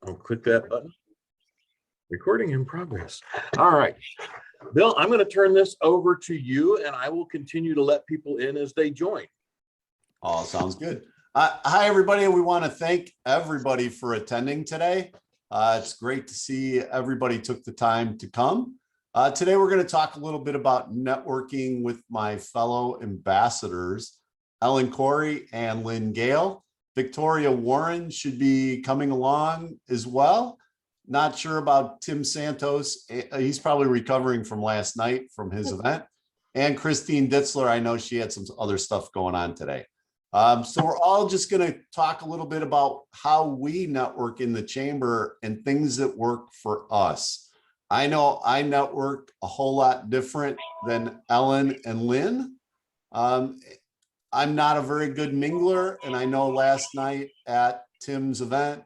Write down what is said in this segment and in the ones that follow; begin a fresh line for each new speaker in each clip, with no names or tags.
I'll click that button. Recording in progress. All right, Bill, I'm going to turn this over to you, and I will continue to let people in as they join.
Oh, sounds good. Hi, everybody. We want to thank everybody for attending today. It's great to see everybody took the time to come. Today, we're going to talk a little bit about networking with my fellow ambassadors, Ellen Corey and Lynn Gale. Victoria Warren should be coming along as well. Not sure about Tim Santos. He's probably recovering from last night from his event. And Christine Ditzler, I know she had some other stuff going on today. So we're all just going to talk a little bit about how we network in the chamber and things that work for us. I know I network a whole lot different than Ellen and Lynn. I'm not a very good mingler, and I know last night at Tim's event,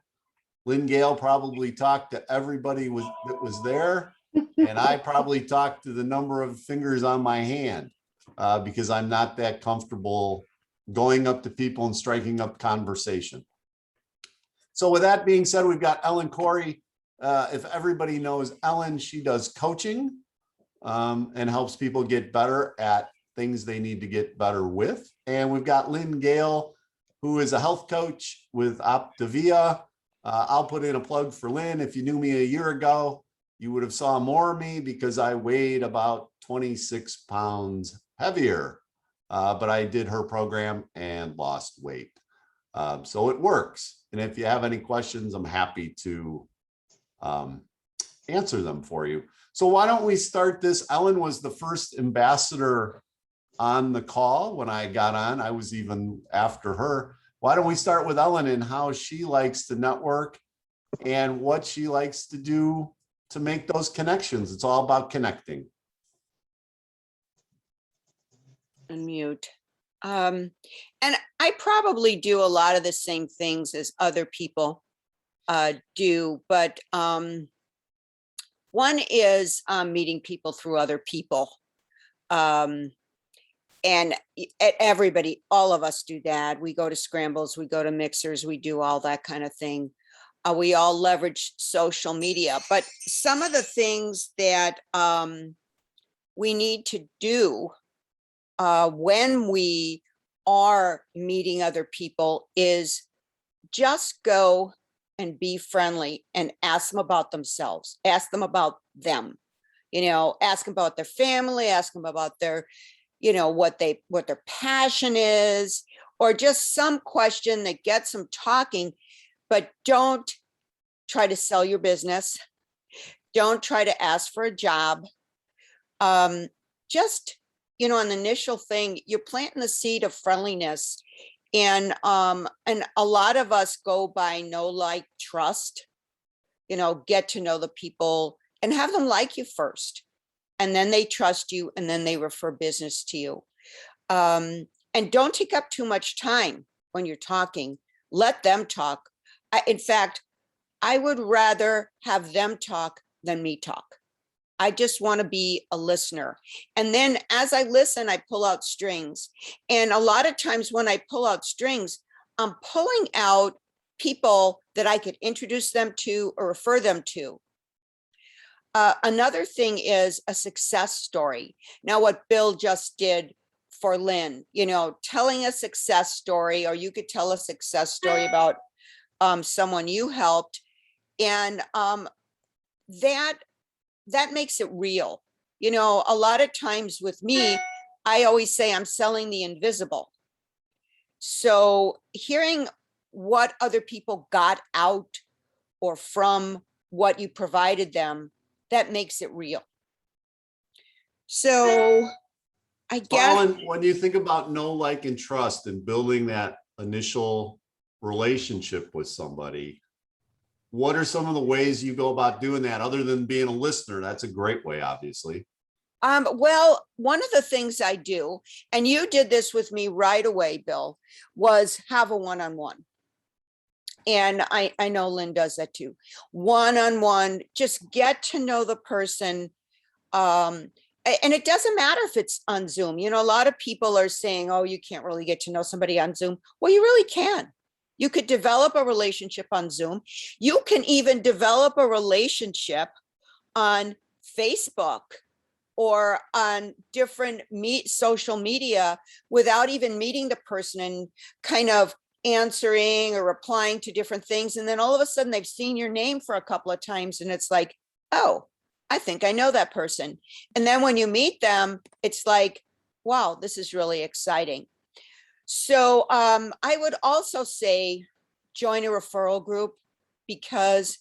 Lynn Gale probably talked to everybody that was there, and I probably talked to the number of fingers on my hand because I'm not that comfortable going up to people and striking up conversation. So with that being said, we've got Ellen Corey. If everybody knows Ellen, she does coaching and helps people get better at things they need to get better with. And we've got Lynn Gale, who is a health coach with Optavia. I'll put in a plug for Lynn. If you knew me a year ago, you would have saw more of me because I weighed about 26 pounds heavier. But I did her program and lost weight. So it works. And if you have any questions, I'm happy to answer them for you. So why don't we start this? Ellen was the first ambassador on the call when I got on. I was even after her. Why don't we start with Ellen and how she likes to network and what she likes to do to make those connections. It's all about connecting.
Unmute. And I probably do a lot of the same things as other people do, but one is meeting people through other people. And everybody, all of us do that. We go to scrambles, we go to mixers, we do all that kind of thing. We all leverage social media, but some of the things that we need to do when we are meeting other people is just go and be friendly and ask them about themselves, ask them about them, ask them about their family, ask them about their, what their passion is, or just some question that gets them talking, but don't try to sell your business. Don't try to ask for a job. Just, an initial thing, you're planting the seed of friendliness. And a lot of us go by know, like, trust, get to know the people and have them like you first. And then they trust you, and then they refer business to you. And don't take up too much time when you're talking. Let them talk. In fact, I would rather have them talk than me talk. I just want to be a listener. And then as I listen, I pull out strings. And a lot of times when I pull out strings, I'm pulling out people that I could introduce them to or refer them to. Another thing is a success story. Now, what Bill just did for Lynn, telling a success story, or you could tell a success story about someone you helped. And that makes it real. A lot of times with me, I always say I'm selling the invisible. So hearing what other people got out or from what you provided them, that makes it real. So I guess
when you think about know, like, and trust and building that initial relationship with somebody, what are some of the ways you go about doing that other than being a listener? That's a great way, obviously.
Well, one of the things I do, and you did this with me right away, Bill, was have a one-on-one. And I know Lynn does that too. One-on-one, just get to know the person. And it doesn't matter if it's on Zoom. A lot of people are saying, oh, you can't really get to know somebody on Zoom. Well, you really can. You could develop a relationship on Zoom. You can even develop a relationship on Facebook or on different social media without even meeting the person and kind of answering or replying to different things. And then all of a sudden they've seen your name for a couple of times and it's like, oh, I think I know that person. And then when you meet them, it's like, wow, this is really exciting. So I would also say join a referral group because,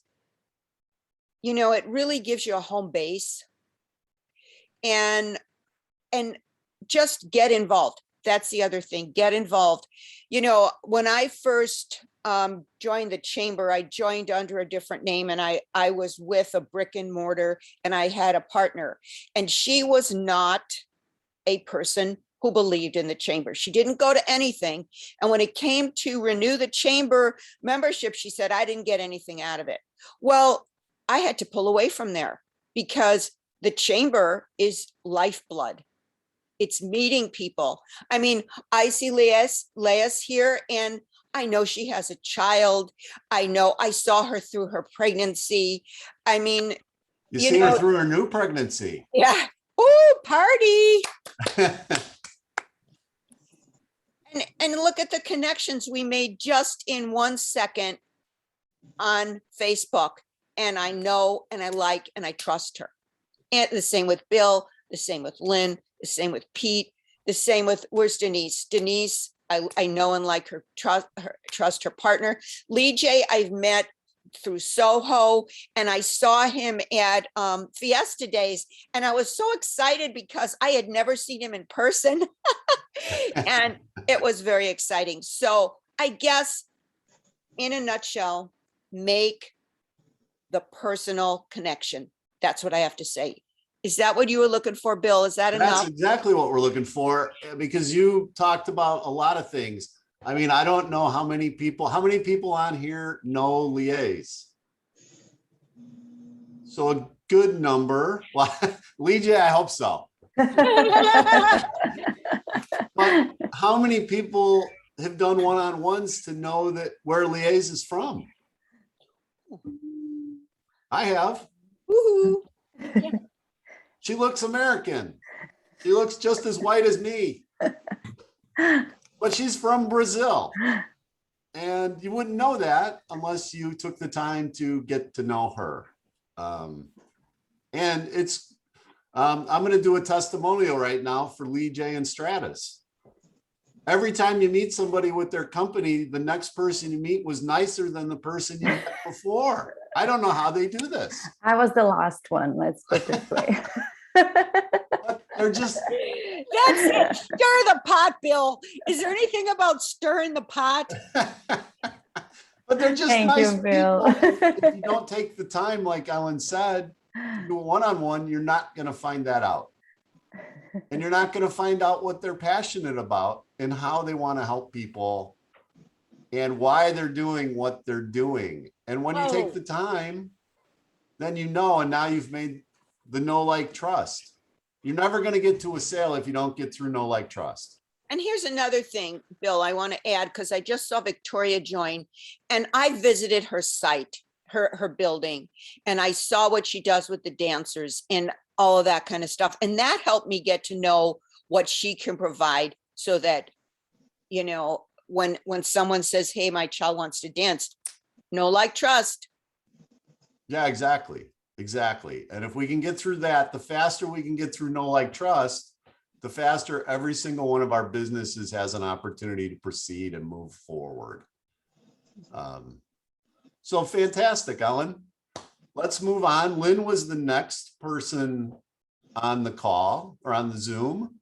you know, it really gives you a home base and just get involved. That's the other thing, get involved. You know, when I first joined the chamber, I joined under a different name and I was with a brick and mortar and I had a partner and she was not a person who believed in the chamber. She didn't go to anything. And when it came to renew the chamber membership, she said, I didn't get anything out of it. Well, I had to pull away from there because the chamber is lifeblood. It's meeting people. I mean, I see Leas here and I know she has a child. I know I saw her through her pregnancy. I mean,
You see her through her new pregnancy.
Yeah. Ooh, party. And look at the connections we made just in 1 second on Facebook. And I know, and I like, and I trust her. And the same with Bill, the same with Lynn, the same with Pete, the same with, where's Denise? Denise, I know and like her, trust her partner. Lee J, I've met through Soho and I saw him at Fiesta Days and I was so excited because I had never seen him in person and it was very exciting. So I guess in a nutshell, make the personal connection. That's what I have to say. Is that what you were looking for, Bill? Is that enough?
That's exactly what we're looking for because you talked about a lot of things. I mean, I don't know how many people on here know Liaise? So a good number. Well, Lee J, I hope so. But how many people have done one-on-ones to know that where Liaise is from? I have.
Woohoo.
She looks American. She looks just as white as me. But she's from Brazil. And you wouldn't know that unless you took the time to get to know her. And it's, I'm going to do a testimonial right now for Lee J and Stratus. Every time you meet somebody with their company, the next person you meet was nicer than the person you met before. I don't know how they do this.
I was the last one, let's put it this way.
They're just,
That's it. Stir the pot, Bill. Is there anything about stirring the pot?
but they're just
Thank
nice
you, Bill.
people. If you don't take the time, like Ellen said, do a one-on-one, you're not going to find that out. And you're not going to find out what they're passionate about and how they want to help people and why they're doing what they're doing. And when you take the time, then you know, and now you've made the know, like, trust. You're never going to get to a sale if you don't get through know, like, trust.
And here's another thing, Bill, I want to add, because I just saw Victoria join and I visited her site, her building, and I saw what she does with the dancers and all of that kind of stuff. And that helped me get to know what she can provide so that, you know, when someone says, hey, my child wants to dance, know, like, trust.
Yeah, exactly. Exactly. And if we can get through that, the faster we can get through know, like, trust, the faster every single one of our businesses has an opportunity to proceed and move forward. So fantastic, Ellen. Let's move on. Lynn was the next person on the call or on the Zoom.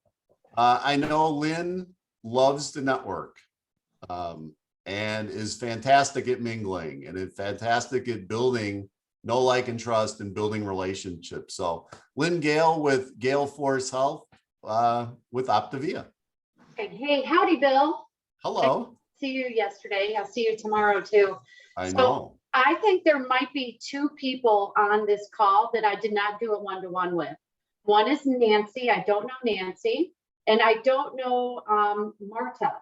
I know Lynn loves to network and is fantastic at mingling and is fantastic at building know, like, and trust and building relationships. So Lynn Gale with Gale Force Health with Optavia.
Hey, howdy, Bill.
Hello.
See you yesterday. I'll see you tomorrow too.
I know.
I think there might be two people on this call that I did not do a one-to-one with. One is Nancy. I don't know Nancy. And I don't know Marta.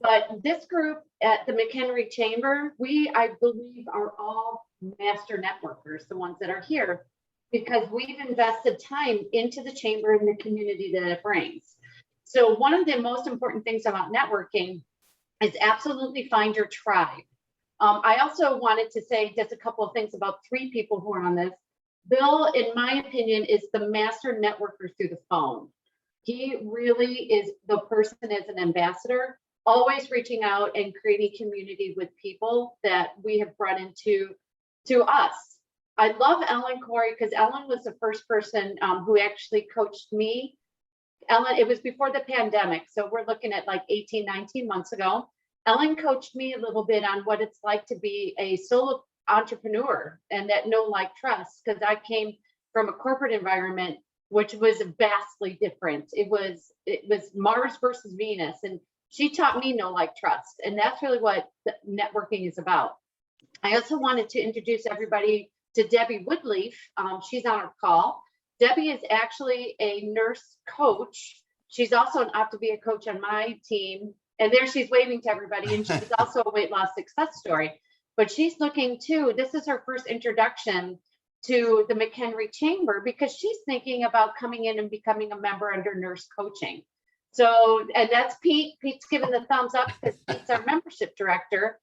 But this group at the McHenry Chamber, I believe, are all master networkers, the ones that are here, because we've invested time into the chamber and the community that it brings. So one of the most important things about networking is absolutely find your tribe. I also wanted to say just a couple of things about 3 people who are on this. Bill, in my opinion, is the master networker through the phone. He really is the person as an ambassador, always reaching out and creating community with people that we have brought into us. I love Ellen Corey because Ellen was the first person who actually coached me. Ellen, it was before the pandemic, so we're looking at like 18, 19 months ago. Ellen coached me a little bit on what it's like to be a solo entrepreneur and that know, like, trust, because I came from a corporate environment, which was vastly different. It was Mars versus Venus, and she taught me know, like, trust, and that's really what the networking is about. I also wanted to introduce everybody to Debbie Woodleaf. She's on our call. Debbie is actually a nurse coach. She's also an Optavia coach on my team. And there she's waving to everybody. And she's also a weight loss success story. But she's looking too, this is her first introduction to the McHenry Chamber because she's thinking about coming in and becoming a member under nurse coaching. So, and that's Pete. Pete's giving the thumbs up because Pete's our membership director.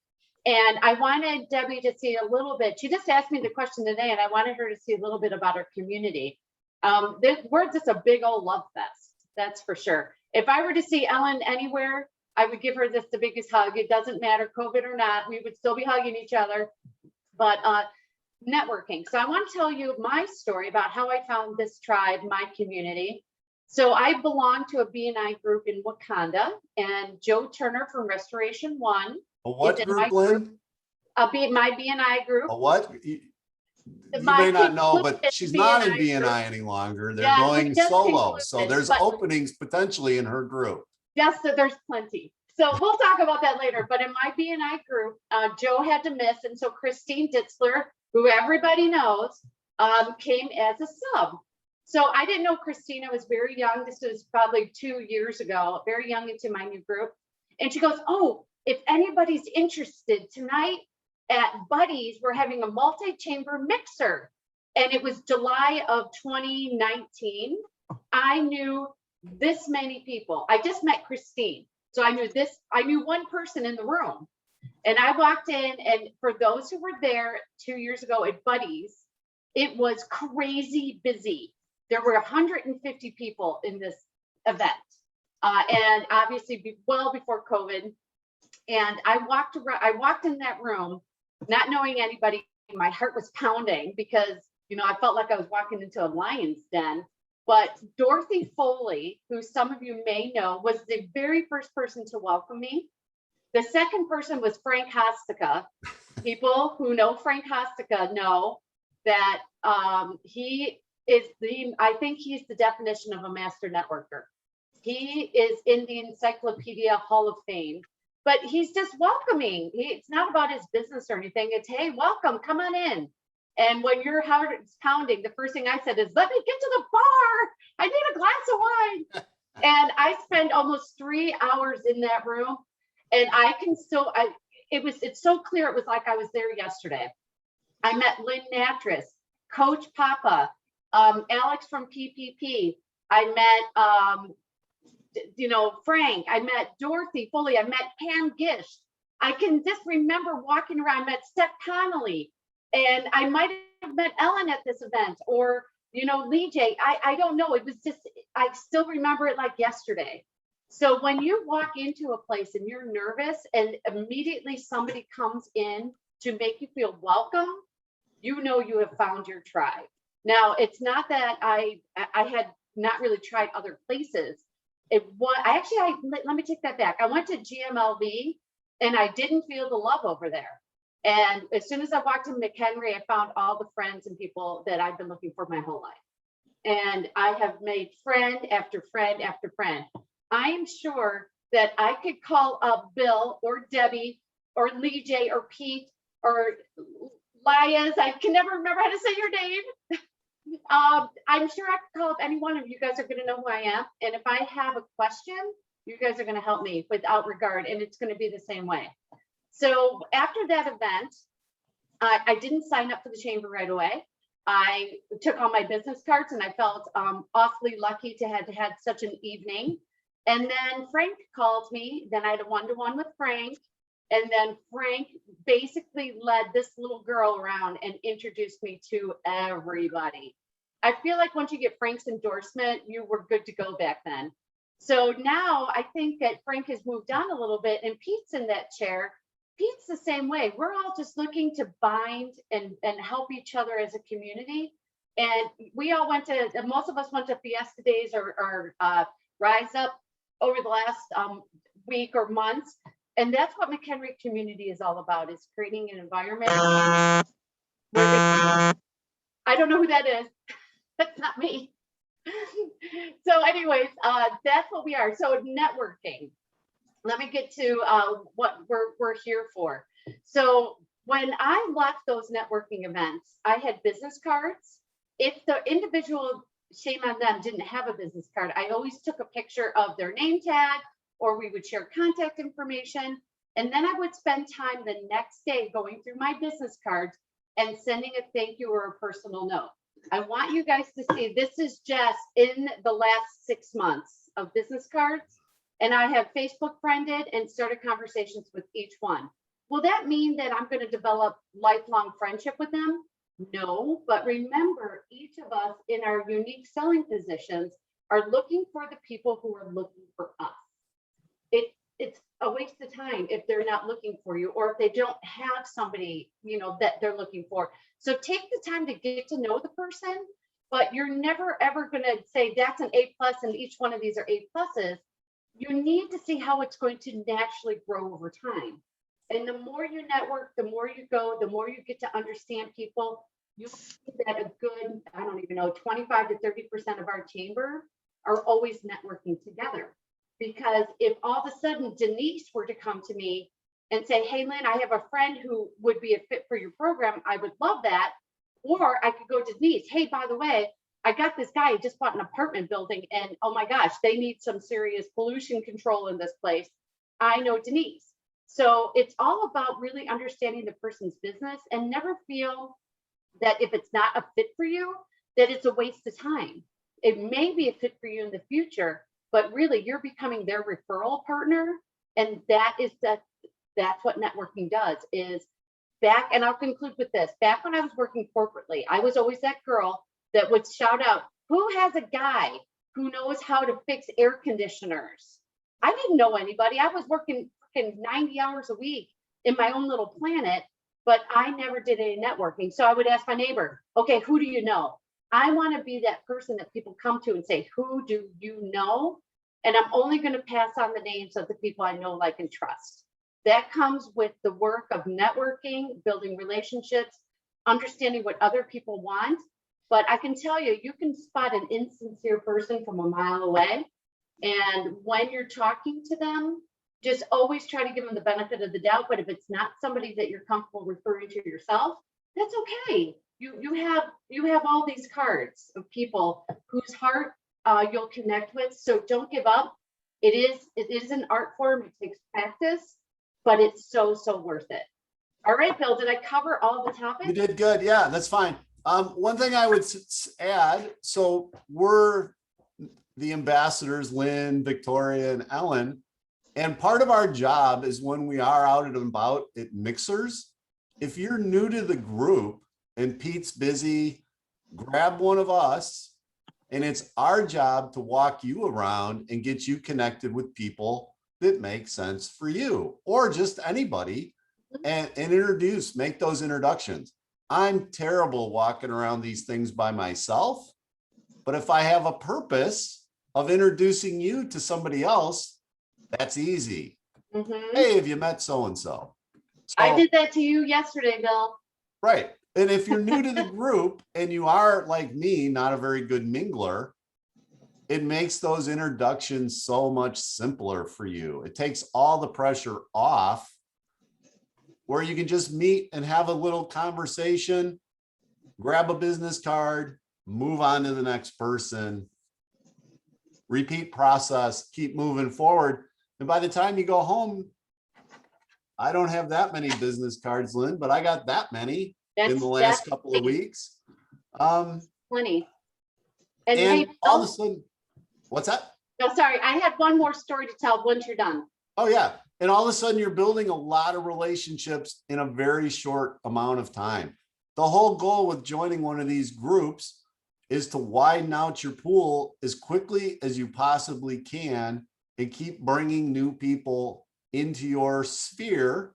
And I wanted Debbie to see a little bit. She just asked me the question today, and I wanted her to see a little bit about our community. We're just a big old love fest, that's for sure. If I were to see Ellen anywhere, I would give her just the biggest hug. It doesn't matter, COVID or not, we would still be hugging each other. But networking. So I want to tell you my story about how I found this tribe, my community. So I belong to a BNI group in Wakanda, and Joe Turner from Restoration One.
A what group, Lynn?
My BNI group.
A what? You may not know, but she's not in BNI any longer. They're going solo. So there's openings potentially in her group.
Yes, so there's plenty. So we'll talk about that later. But in my BNI group, Joe had to miss. And so Christine Ditzler, who everybody knows, came as a sub. So I didn't know Christina, was very young. This was probably 2 years ago, very young into my new group. And she goes, oh, if anybody's interested, tonight at Buddy's, we're having a multi-chamber mixer. And it was July of 2019. I knew this many people. I just met Christine. So I knew one person in the room. And I walked in, and for those who were there 2 years ago at Buddy's, it was crazy busy. There were 150 people in this event. And obviously well before COVID. And I walked in that room, not knowing anybody. My heart was pounding because, I felt like I was walking into a lion's den. But Dorothy Foley, who some of you may know, was the very first person to welcome me. The second person was Frank Hostica. People who know Frank Hostica know that he is I think he's the definition of a master networker. He is in the Encyclopedia Hall of Fame, but he's just welcoming. It's not about his business or anything. It's, hey, welcome, come on in. And when your heart is pounding, the first thing I said is, let me get to the bar. I need a glass of wine. And I spent almost 3 hours in that room. And I can still, it's so clear. It was like I was there yesterday. I met Lynn Natras, Coach Papa, Alex from PPP. I met, Frank. I met Dorothy Foley. I met Pam Gish. I can just remember walking around. I met Steph Connolly. And I might have met Ellen at this event, or, Lee J. I don't know. It was just, I still remember it like yesterday. So when you walk into a place and you're nervous and immediately somebody comes in to make you feel welcome, you have found your tribe. Now, it's not that I had not really tried other places. Let me take that back. I went to GMLV and I didn't feel the love over there. And as soon as I walked in McHenry, I found all the friends and people that I've been looking for my whole life. And I have made friend after friend after friend. I am sure that I could call up Bill or Debbie or Lee J or Pete or Lias. I can never remember how to say your name. I'm sure I could call up any one of you guys are going to know who I am. And if I have a question, You guys are going to help me without regard, and it's going to be the same way. So after that event, I didn't sign up for the chamber right away. I took all my business cards, and I felt awfully lucky to have had such an evening. And then Frank called me. Then I had a one-to-one with Frank. And then Frank basically led this little girl around and introduced me to everybody. I feel like once you get Frank's endorsement, you were good to go back then. So now I think that Frank has moved on a little bit, and Pete's in that chair. Pete's the same way. We're all just looking to bind and help each other as a community. And we all went to, most of us went to Fiesta Days or Rise Up over the last week or months. And that's what McHenry community is all about, is creating an environment. I don't know who that is. That's not me. So anyways, that's what we are. So networking. Let me get to what we're here for. So when I left those networking events, I had business cards. If the individual, shame on them, didn't have a business card, I always took a picture of their name tag, or we would share contact information. And then I would spend time the next day going through my business cards and sending a thank you or a personal note. I want you guys to see, this is just in the last 6 months of business cards. And I have Facebook friended and started conversations with each one. Will that mean that I'm going to develop lifelong friendship with them? No, but remember, each of us in our unique selling positions are looking for the people who are looking for us. It's a waste of time if they're not looking for you, or if they don't have somebody, you know, that they're looking for. So take the time to get to know the person, but you're never ever going to say that's an A+ and each one of these are A+. You need to see how it's going to naturally grow over time. And the more you network, the more you go, the more you get to understand people. You'll see that a good, I don't even know, 25 to 30% of our chamber are always networking together. Because if all of a sudden Denise were to come to me and say, hey, Lynn, I have a friend who would be a fit for your program, I would love that. Or I could go to Denise, hey, by the way, I got this guy who just bought an apartment building, and oh my gosh, they need some serious pollution control in this place. I know Denise. So it's all about really understanding the person's business, and never feel that if it's not a fit for you, that it's a waste of time. It may be a fit for you in the future, but really you're becoming their referral partner. And that's what networking does. Is back, and I'll conclude with this, back when I was working corporately, I was always that girl that would shout out, who has a guy who knows how to fix air conditioners? I didn't know anybody. I was working 90 hours a week in my own little planet, but I never did any networking. So I would ask my neighbor, okay, who do you know? I want to be that person that people come to and say, who do you know? And I'm only going to pass on the names of the people I know, like, and trust. That comes with the work of networking, building relationships, understanding what other people want. But I can tell you, you can spot an insincere person from a mile away. And when you're talking to them, just always try to give them the benefit of the doubt. But if it's not somebody that you're comfortable referring to yourself, that's okay. You have all these cards of people whose heart you'll connect with. So don't give up. It is an art form. It takes practice, but it's so worth it. All right, Bill, did I cover all the topics?
You did good. Yeah, that's fine. One thing I would add, so we're the ambassadors, Lynn, Victoria, and Ellen. And part of our job is when we are out and about at mixers, if you're new to the group and Pete's busy, grab one of us. And it's our job to walk you around and get you connected with people that make sense for you, or just anybody, and make those introductions. I'm terrible walking around these things by myself, but if I have a purpose of introducing you to somebody else, that's easy. Hey, have you met so-and-so?
I did that to you yesterday, Bill.
Right. And if you're new to the group and you are, like me, not a very good mingler, it makes those introductions so much simpler for you. It takes all the pressure off, where you can just meet and have a little conversation, grab a business card, move on to the next person. repeat process, keep moving forward. And by the time you go home, I don't have that many business cards, Lynn, but I got that many in the last couple of weeks.
Plenty.
And
hey,
all of a sudden, what's that?
No, sorry, I had one more story to tell once you're done.
Oh yeah. And all of a sudden you're building a lot of relationships in a very short amount of time. The whole goal with joining one of these groups is to widen out your pool as quickly as you possibly can and keep bringing new people into your sphere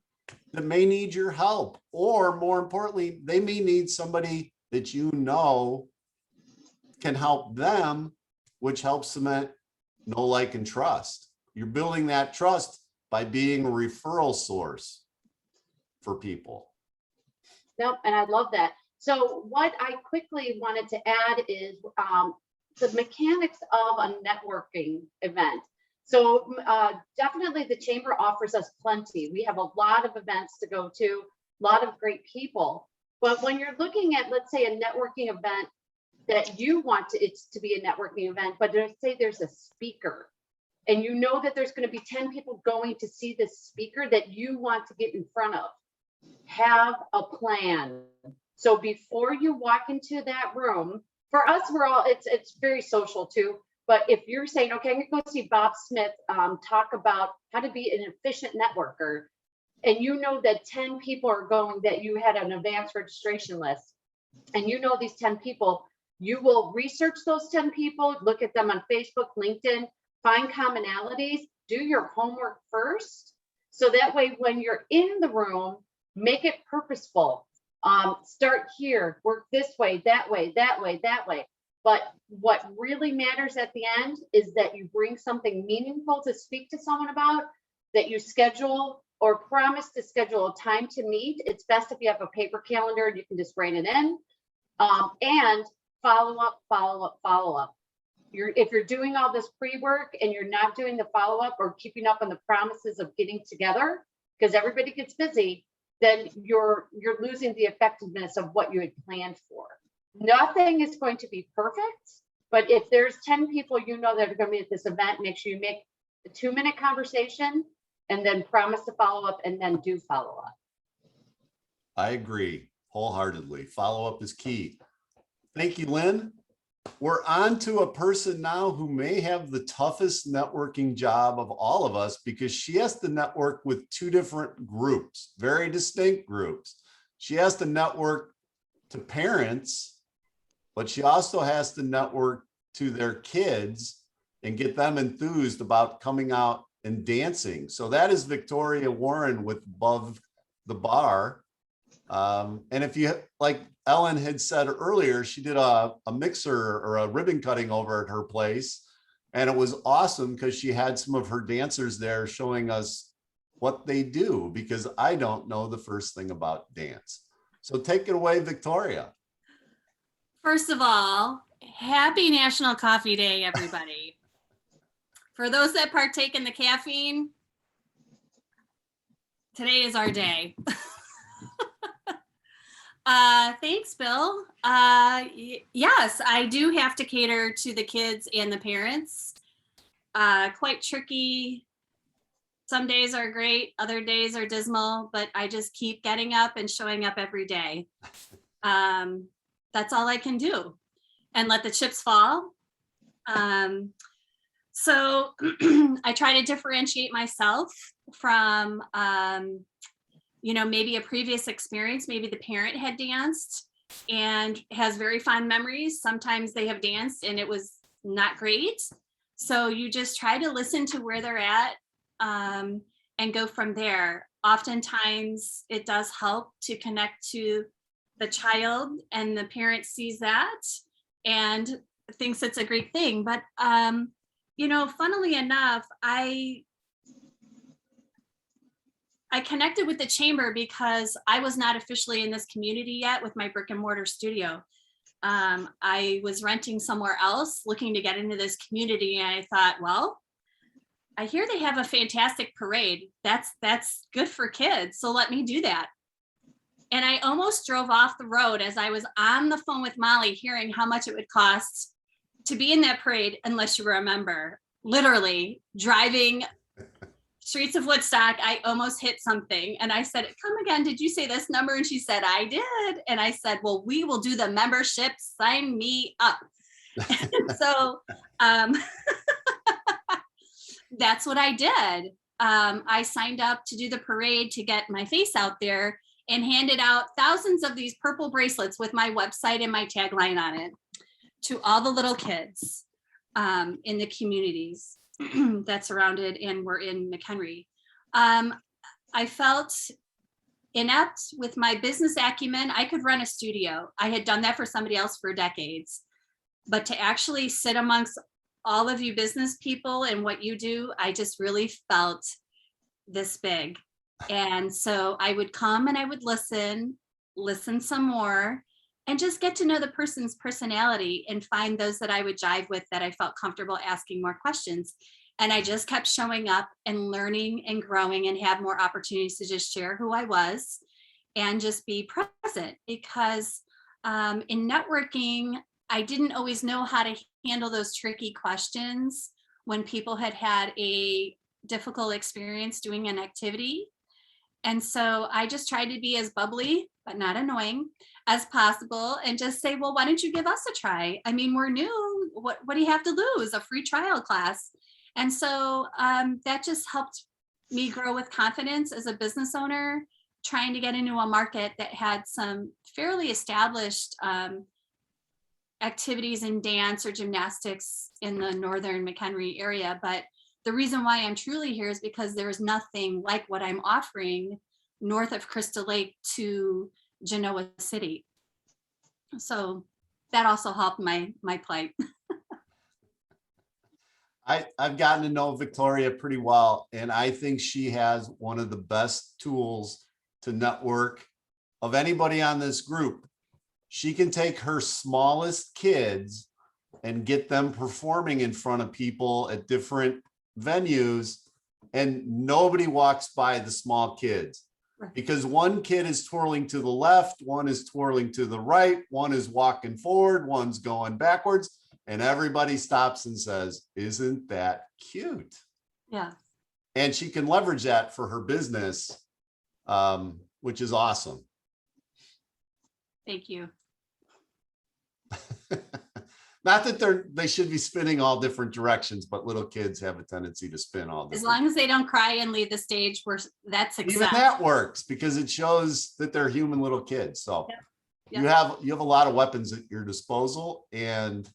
that may need your help, or more importantly, they may need somebody that you know can help them, which helps cement know, like, and trust. You're building that trust by being a referral source for people.
Nope, and I love that. So what I quickly wanted to add is the mechanics of a networking event. So definitely the chamber offers us plenty. We have a lot of events to go to, a lot of great people. But when you're looking at, let's say, a networking event that you want it to be a networking event, but say there's a speaker and you know that there's going to be 10 people going to see this speaker that you want to get in front of, have a plan. So before you walk into that room, for us, it's very social too. But if you're saying, okay, I'm gonna go see Bob Smith talk about how to be an efficient networker, and you know that 10 people are going, that you had an advanced registration list, and you know these 10 people, you will research those 10 people, look at them on Facebook, LinkedIn, find commonalities, do your homework first. So that way, when you're in the room, make it purposeful. Start here, work this way, that way, that way, that way. But what really matters at the end is that you bring something meaningful to speak to someone about, that you schedule or promise to schedule a time to meet. It's best if you have a paper calendar and you can just write it in. And follow up, follow up, follow up. If you're doing all this pre-work and you're not doing the follow-up or keeping up on the promises of getting together, because everybody gets busy, then you're losing the effectiveness of what you had planned for. Nothing is going to be perfect, but if there's 10 people you know that are going to be at this event, make sure you make a 2-minute conversation and then promise to follow up and then do follow up.
I agree wholeheartedly. Follow up is key. Thank you, Lynn. We're on to a person now who may have the toughest networking job of all of us, because she has to network with 2 different groups, very distinct groups. She has to network to parents, but she also has to network to their kids and get them enthused about coming out and dancing. So that is Victoria Warren with Above the Bar. And if you, like Ellen had said earlier, she did a mixer or a ribbon cutting over at her place. And it was awesome because she had some of her dancers there showing us what they do, because I don't know the first thing about dance. So take it away, Victoria.
First of all, happy National Coffee Day, everybody. For those that partake in the caffeine, today is our day. Thanks, Bill. Yes, I do have to cater to the kids and the parents. Quite tricky. Some days are great, other days are dismal, but I just keep getting up and showing up every day. That's all I can do, and let the chips fall. So I try to differentiate myself from, maybe a previous experience. Maybe the parent had danced and has very fond memories. Sometimes they have danced and it was not great. So you just try to listen to where they're at and go from there. Oftentimes it does help to connect to the child, and the parent sees that and thinks it's a great thing. But, funnily enough, I connected with the chamber because I was not officially in this community yet with my brick and mortar studio. I was renting somewhere else, looking to get into this community, and I thought, well, I hear they have a fantastic parade. That's good for kids, so let me do that. And I almost drove off the road as I was on the phone with Molly, hearing how much it would cost to be in that parade unless you were a member. Literally driving streets of Woodstock, I almost hit something. And I said, come again, did you say this number? And she said, I did. And I said, well, we will do the membership. Sign me up. So that's what I did. I signed up to do the parade to get my face out there and handed out thousands of these purple bracelets with my website and my tagline on it to all the little kids in the communities that surrounded and were in McHenry. I felt inept with my business acumen. I could run a studio. I had done that for somebody else for decades. But to actually sit amongst all of you business people and what you do, I just really felt this big. And so I would come and I would listen some more, and just get to know the person's personality and find those that I would jive with, that I felt comfortable asking more questions. And I just kept showing up and learning and growing and have more opportunities to just share who I was and just be present. Because in networking, I didn't always know how to handle those tricky questions when people had had a difficult experience doing an activity. And so I just tried to be as bubbly, but not annoying as possible, and just say, well, why don't you give us a try? I mean, we're new. What do you have to lose? A free trial class. And so that just helped me grow with confidence as a business owner, trying to get into a market that had some fairly established activities in dance or gymnastics in the northern McHenry area. But the reason why I'm truly here is because there's nothing like what I'm offering north of Crystal Lake to Genoa City. So that also helped my plight.
I've gotten to know Victoria pretty well, and I think she has one of the best tools to network of anybody on this group. She can take her smallest kids and get them performing in front of people at different venues, and nobody walks by the small kids.
Right.
Because one kid is twirling to the left, one is twirling to the right, one is walking forward, one's going backwards, and everybody stops and says, isn't that cute?
Yeah.
And she can leverage that for her business, which is awesome.
Thank you.
Not that they should be spinning all different directions, but little kids have a tendency to spin all different.
As long as they don't cry and leave the stage, that's success.
Even that works, because it shows that they're human little kids. So
Yeah.
you have a lot of weapons at your disposal, and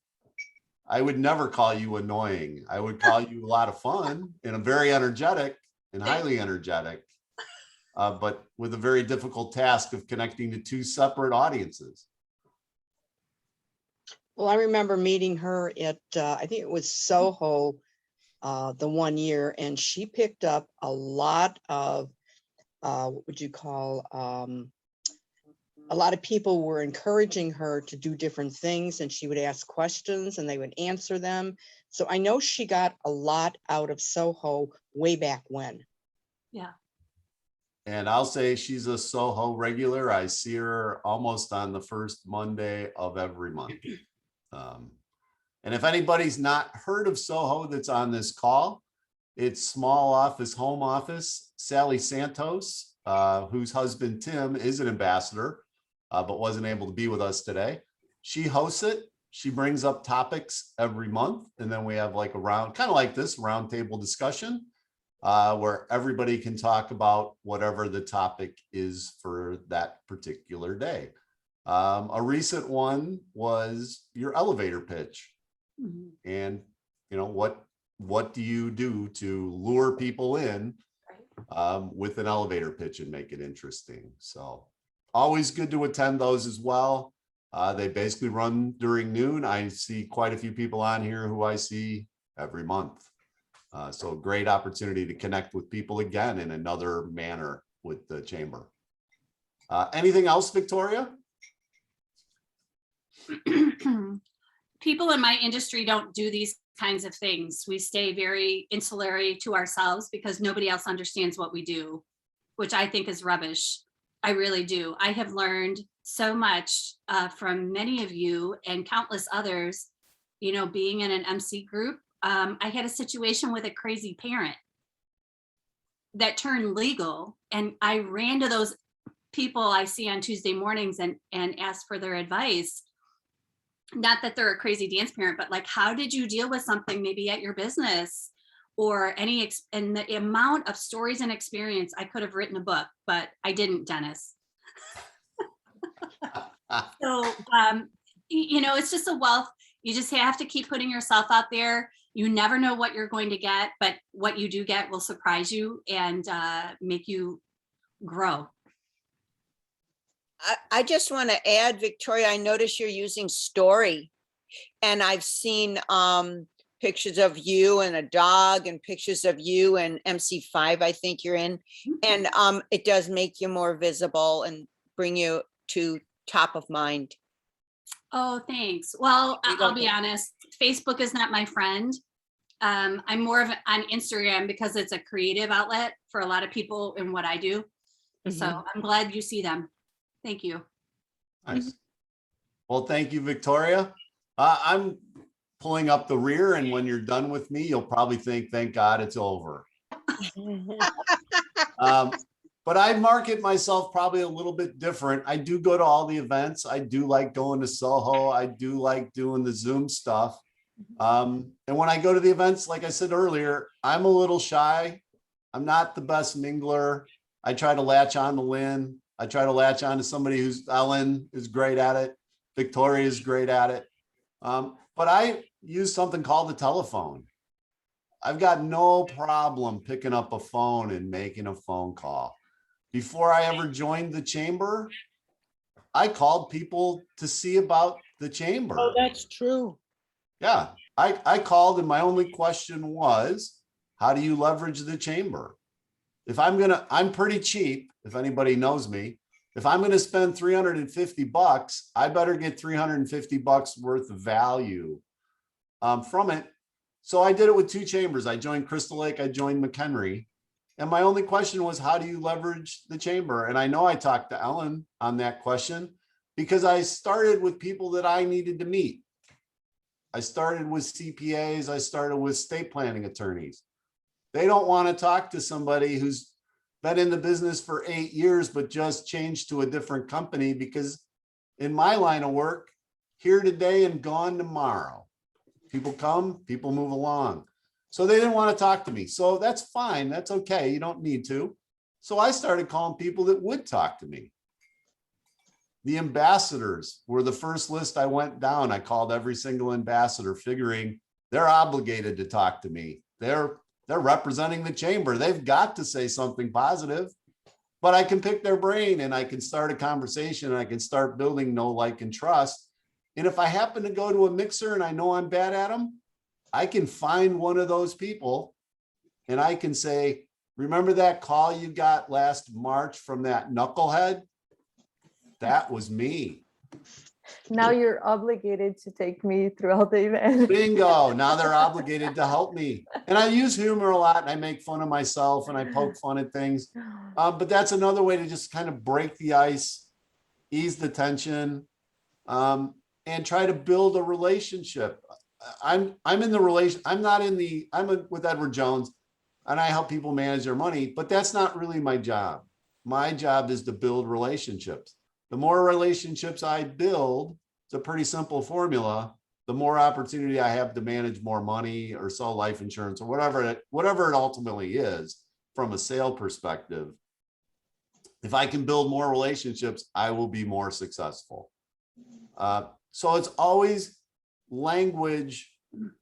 I would never call you annoying. I would call you a lot of fun and a very energetic and highly energetic, but with a very difficult task of connecting to two separate audiences.
Well, I remember meeting her at, I think it was Soho, the one year, and she picked up a lot of, what would you call, a lot of people were encouraging her to do different things, and she would ask questions and they would answer them. So I know she got a lot out of Soho way back when.
Yeah.
And I'll say she's a Soho regular. I see her almost on the first Monday of every month. And if anybody's not heard of Soho that's on this call, it's small office, home office. Sally Santos, whose husband Tim is an ambassador, but wasn't able to be with us today. She hosts it. She brings up topics every month. And then we have like a round, kind of like this roundtable discussion, where everybody can talk about whatever the topic is for that particular day. A recent one was your elevator pitch.
Mm-hmm.
And you know, what do you do to lure people in with an elevator pitch and make it interesting? So always good to attend those as well. They basically run during noon. I see quite a few people on here who I see every month. So a great opportunity to connect with people again in another manner with the chamber. Anything else, Victoria?
People in my industry don't do these kinds of things. We stay very insular to ourselves because nobody else understands what we do, which I think is rubbish. I really do. I have learned so much from many of you and countless others, being in an MC group, I had a situation with a crazy parent that turned legal, and I ran to those people I see on Tuesday mornings and asked for their advice. Not that they're a crazy dance parent, but like, how did you deal with something maybe at your business or and the amount of stories and experience. I could have written a book, but I didn't, Dennis. So, it's just a wealth. You just have to keep putting yourself out there. You never know what you're going to get, but what you do get will surprise you and make you grow.
I just want to add, Victoria, I noticed you're using story, and I've seen pictures of you and a dog and pictures of you and MC5, I think you're in. And it does make you more visible and bring you to top of mind.
Oh, thanks. Well, I'll be honest, Facebook is not my friend. I'm more of on Instagram because it's a creative outlet for a lot of people in what I do. So I'm glad you see them. Thank you.
Nice. Well, thank you, Victoria. I'm pulling up the rear, and when you're done with me, you'll probably think, thank God it's over. But I market myself probably a little bit different. I do go to all the events. I do like going to Soho. I do like doing the Zoom stuff. And when I go to the events, like I said earlier, I'm a little shy. I'm not the best mingler. I try to latch on to Lynn. I try to latch on to somebody who's Ellen is great at it. Victoria is great at it. But I use something called the telephone. I've got no problem picking up a phone and making a phone call. Before I ever joined the chamber, I called people to see about the chamber.
Oh, that's true.
Yeah, I called, and my only question was, how do you leverage the chamber? If I'm pretty cheap, if anybody knows me, if I'm going to spend $350, I better get $350 worth of value from it. So I did it with two chambers. I joined Crystal Lake, I joined McHenry. And my only question was, how do you leverage the chamber? And I know I talked to Ellen on that question because I started with people that I needed to meet. I started with CPAs. I started with estate planning attorneys. They don't want to talk to somebody who's been in the business for 8 years, but just changed to a different company, because in my line of work, here today and gone tomorrow. People come, people move along. So they didn't want to talk to me. So that's fine. That's okay. You don't need to. So I started calling people that would talk to me. The ambassadors were the first list I went down. I called every single ambassador, figuring they're obligated to talk to me. They're representing the chamber. They've got to say something positive, but I can pick their brain and I can start a conversation and I can start building know, like, and trust. And if I happen to go to a mixer and I know I'm bad at them, I can find one of those people and I can say, remember that call you got last March from that knucklehead? That was me.
Now you're obligated to take me throughout the event.
Bingo. Now they're obligated to help me. And I use humor a lot, and I make fun of myself and I poke fun at things. But that's another way to just kind of break the ice, ease the tension, and try to build a relationship. I'm in the relation. I'm with Edward Jones, and I help people manage their money, but that's not really my job. My job is to build relationships. The more relationships I build, it's a pretty simple formula. The more opportunity I have to manage more money or sell life insurance or whatever it ultimately is from a sale perspective. If I can build more relationships, I will be more successful. So it's always language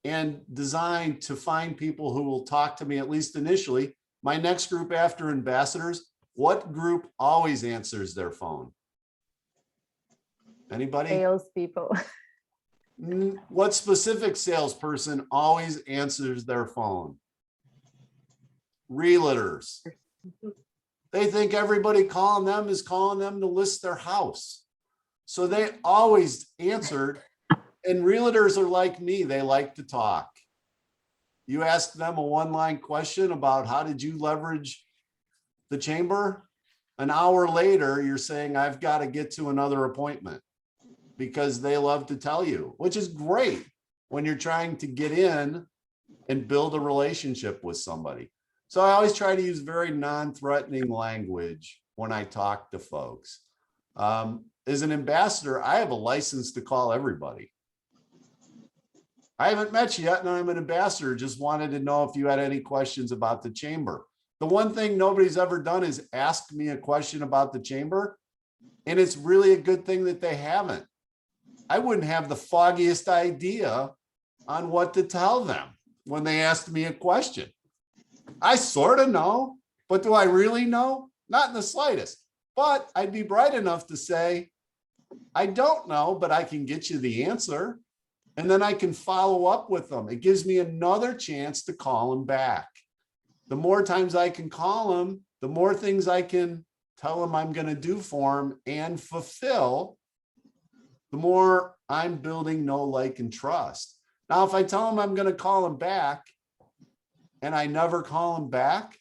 and designed to find people who will talk to me, at least initially. My next group after ambassadors, what group always answers their phone? Anybody?
Salespeople.
What specific salesperson always answers their phone? Realtors. They think everybody calling them is calling them to list their house. So they always answered. And realtors are like me. They like to talk. You ask them a one-line question about how did you leverage the chamber? An hour later, you're saying, I've got to get to another appointment, because they love to tell you, which is great. when you're trying to get in and build a relationship with somebody. So I always try to use very non-threatening language when I talk to folks. As an ambassador, I have a license to call everybody. I haven't met you yet, and I'm an ambassador. Just wanted to know if you had any questions about the chamber. The one thing nobody's ever done is ask me a question about the chamber, and it's really a good thing that they haven't. I wouldn't have the foggiest idea on what to tell them when they asked me a question. I sort of know, but do I really know? Not in the slightest. But I'd be bright enough to say, I don't know, but I can get you the answer. And then I can follow up with them. It gives me another chance to call them back. The more times I can call them, the more things I can tell them I'm going to do for them and fulfill, the more I'm building know, like, and trust. Now, if I tell them I'm going to call them back and I never call them back,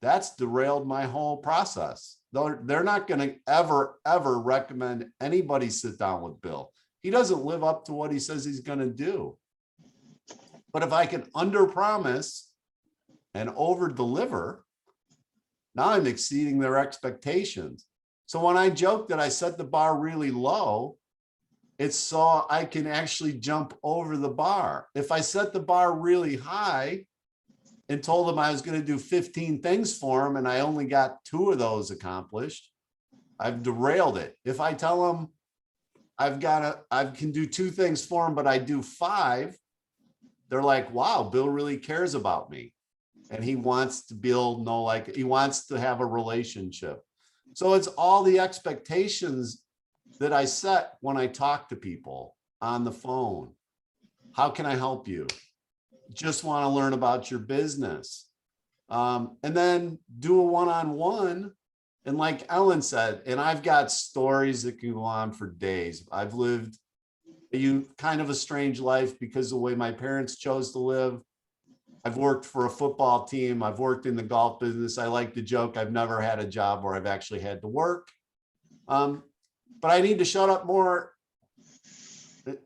that's derailed my whole process. They're not going to ever recommend anybody sit down with Bill. He doesn't live up to what he says he's going to do. But if I can underpromise and over-deliver, now I'm exceeding their expectations. So when I joke that I set the bar really low, it's so I can actually jump over the bar. If I set the bar really high and told them I was going to do 15 things for them and I only got 2 of those accomplished, I've derailed it. If I tell them I can do 2 things for them, but I do 5, they're like, wow, Bill really cares about me. And he wants to build, he wants to have a relationship. So it's all the expectations that I set when I talk to people on the phone. How can I help you? Just want to learn about your business. And then do a one-on-one. And like Ellen said, and I've got stories that can go on for days. I've lived kind of a strange life because of the way my parents chose to live. I've worked for a football team. I've worked in the golf business. I like to joke, I've never had a job where I've actually had to work. But I need to shut up more.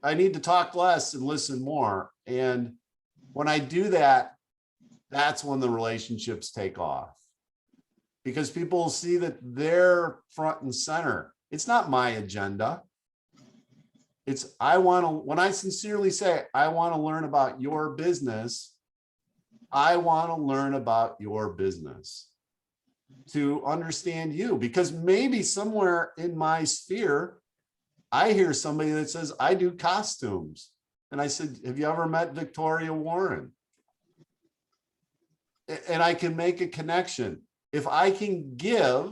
I need to talk less and listen more. And when I do that, that's when the relationships take off. Because people will see that they're front and center. It's not my agenda. It's when I sincerely say, I want to learn about your business, I want to learn about your business to understand you. Because maybe somewhere in my sphere, I hear somebody that says, I do costumes. And I said, have you ever met Victoria Warren? And I can make a connection. If I can give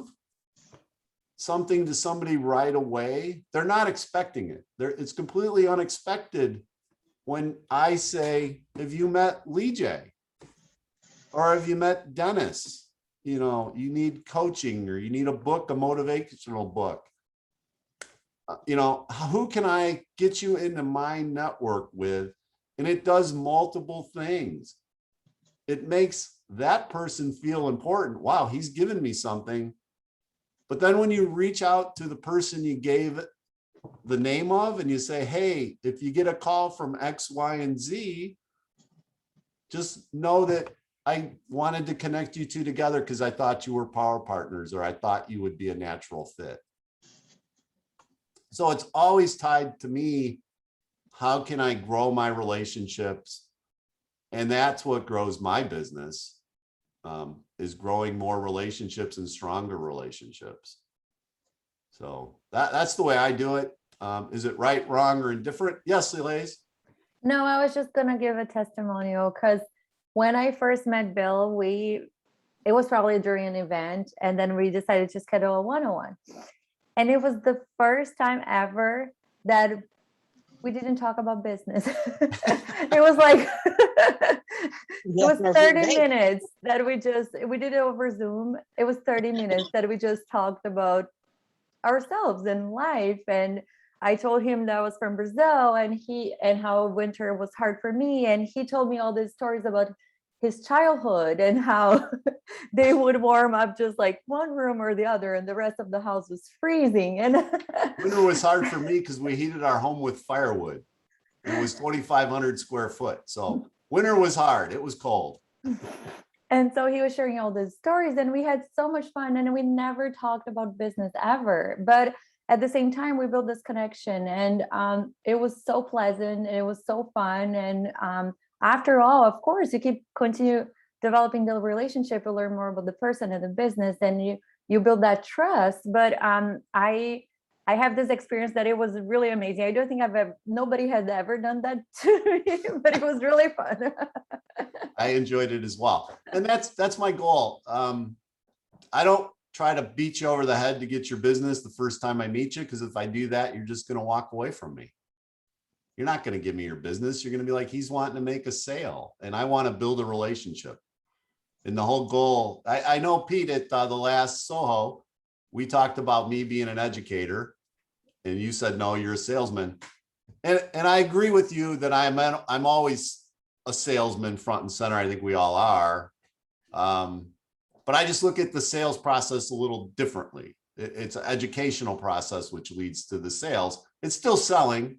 something to somebody right away, they're not expecting it. It's completely unexpected when I say, have you met Lee J? Or have you met Dennis? You know, you need coaching or you need a book, a motivational book. Who can I get you into my network with? And it does multiple things. It makes that person feel important. Wow, he's given me something. But then when you reach out to the person you gave the name of and you say, hey, if you get a call from X, Y, and Z, just know that I wanted to connect you two together because I thought you were power partners or I thought you would be a natural fit. So it's always tied to me. How can I grow my relationships? And that's what grows my business, is growing more relationships and stronger relationships. So that's the way I do it. Is it right, wrong, or indifferent? Yes, Elise.
No, I was just going to give a testimonial because when I first met Bill, it was probably during an event, and then we decided to schedule a one-on-one. And it was the first time ever that we didn't talk about business. It was like, it was 30 minutes that we did it over Zoom. It was 30 minutes that we just talked about ourselves and life. And I told him that I was from Brazil and how winter was hard for me. And he told me all these stories about his childhood and how they would warm up just like one room or the other and the rest of the house was freezing. And
winter was hard for me because we heated our home with firewood. It was 2,500 square foot. So winter was hard. It was cold.
And so he was sharing all these stories and we had so much fun and we never talked about business ever. But at the same time, we built this connection and it was so pleasant and it was so fun. And after all, of course, you continue developing the relationship, you learn more about the person and the business and you build that trust. But I have this experience that it was really amazing. I don't think nobody has ever done that to me, but it was really fun.
I enjoyed it as well. And that's my goal. I don't try to beat you over the head to get your business the first time I meet you, because if I do that, you're just going to walk away from me. You're not going to give me your business. You're going to be like, he's wanting to make a sale and I want to build a relationship. And the whole goal, I know Pete at the last Soho, we talked about me being an educator and you said, no, you're a salesman. And I agree with you that I'm always a salesman front and center. I think we all are. But I just look at the sales process a little differently. It's an educational process, which leads to the sales. It's still selling.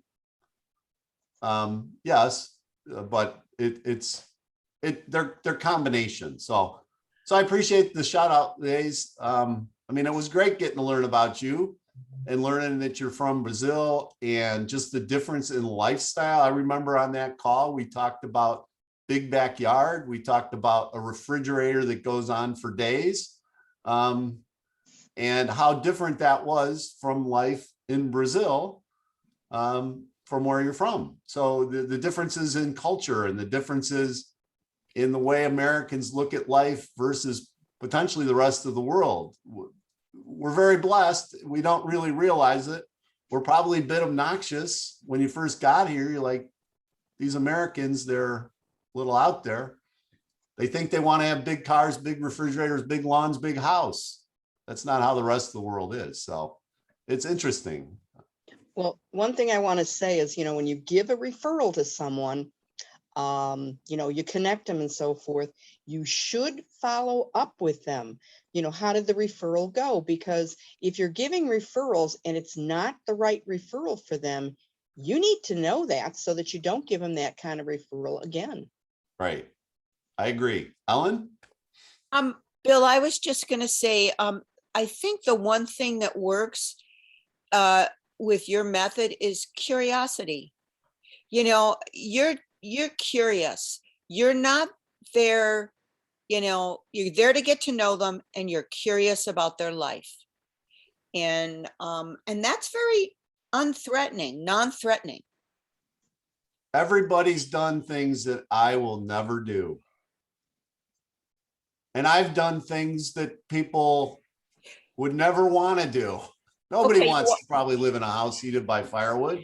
Yes, but they're combinations. So I appreciate the shout out, Lays. I mean, it was great getting to learn about you and learning that you're from Brazil and just the difference in lifestyle. I remember on that call, we talked about big backyard. We talked about a refrigerator that goes on for days, and how different that was from life in Brazil, from where you're from. So the differences in culture and the differences in the way Americans look at life versus potentially the rest of the world. We're very blessed. We don't really realize it. We're probably a bit obnoxious. When you first got here, you're like, these Americans, they're a little out there. They think they want to have big cars, big refrigerators, big lawns, big house. That's not how the rest of the world is. So it's interesting.
Well, one thing I want to say is, when you give a referral to someone, you connect them and so forth, you should follow up with them. How did the referral go? Because if you're giving referrals and it's not the right referral for them, you need to know that so that you don't give them that kind of referral again.
Right. I agree. Ellen?
Bill, I was just going to say, I think the one thing that works with your method is curiosity. You're curious. You're not there, you're there to get to know them and you're curious about their life. And that's very unthreatening, non-threatening.
Everybody's done things that I will never do. And I've done things that people would never want to do. Nobody wants to probably live in a house heated by firewood.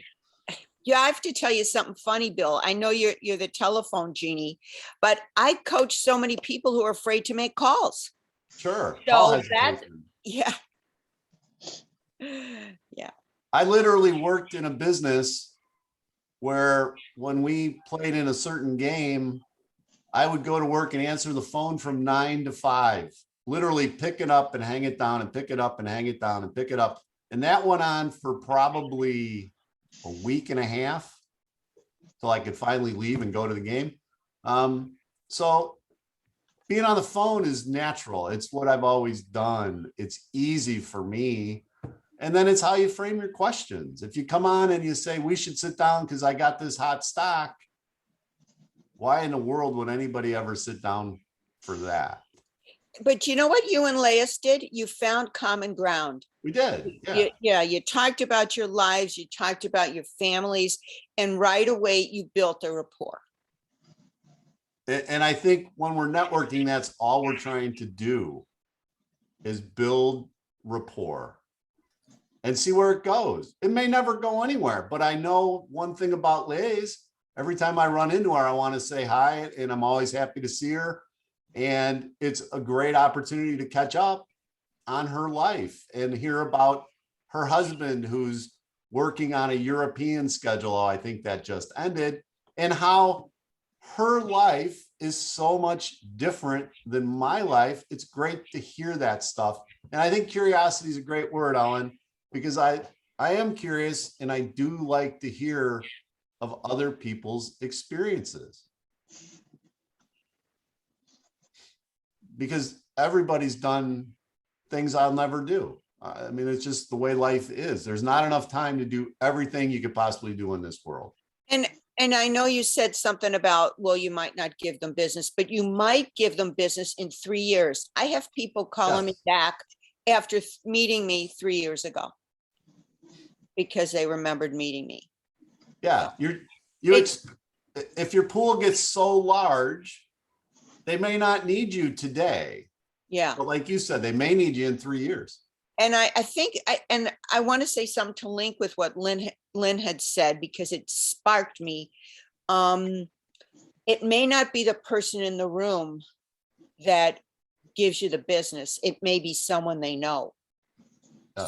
Yeah, I have to tell you something funny, Bill. I know you're the telephone genie, but I coach so many people who are afraid to make calls.
Sure.
So yeah.
I literally worked in a business where when we played in a certain game, I would go to work and answer the phone from 9 to 5, literally pick it up and hang it down and pick it up and hang it down and pick it up. And that went on for probably a week and a half till I could finally leave and go to the game. So being on the phone is natural. It's what I've always done. It's easy for me. And then it's how you frame your questions. If you come on and you say, we should sit down because I got this hot stock, why in the world would anybody ever sit down for that?
But you know what you and Laius did? You found common ground.
We did.
You talked about your lives, you talked about your families, and right away you built a rapport.
And I think when we're networking, that's all we're trying to do is build rapport and see where it goes. It may never go anywhere, but I know one thing about Liz. Every time I run into her, I want to say hi, and I'm always happy to see her. And it's a great opportunity to catch up on her life and hear about her husband who's working on a European schedule. I think that just ended, and how her life is so much different than my life. It's great to hear that stuff. And I think curiosity is a great word, Ellen, because I am curious and I do like to hear of other people's experiences. Because everybody's done things I'll never do. I mean, it's just the way life is. There's not enough time to do everything you could possibly do in this world.
And I know you said something about, well, you might not give them business, but you might give them business in 3 years. I have people calling me back after meeting me 3 years ago because they remembered meeting me.
Yeah, if your pool gets so large, they may not need you today.
Yeah.
But like you said, they may need you in 3 years.
And I think I want to say something to link with what Lynn had said, because it sparked me. It may not be the person in the room that gives you the business. It may be someone they know.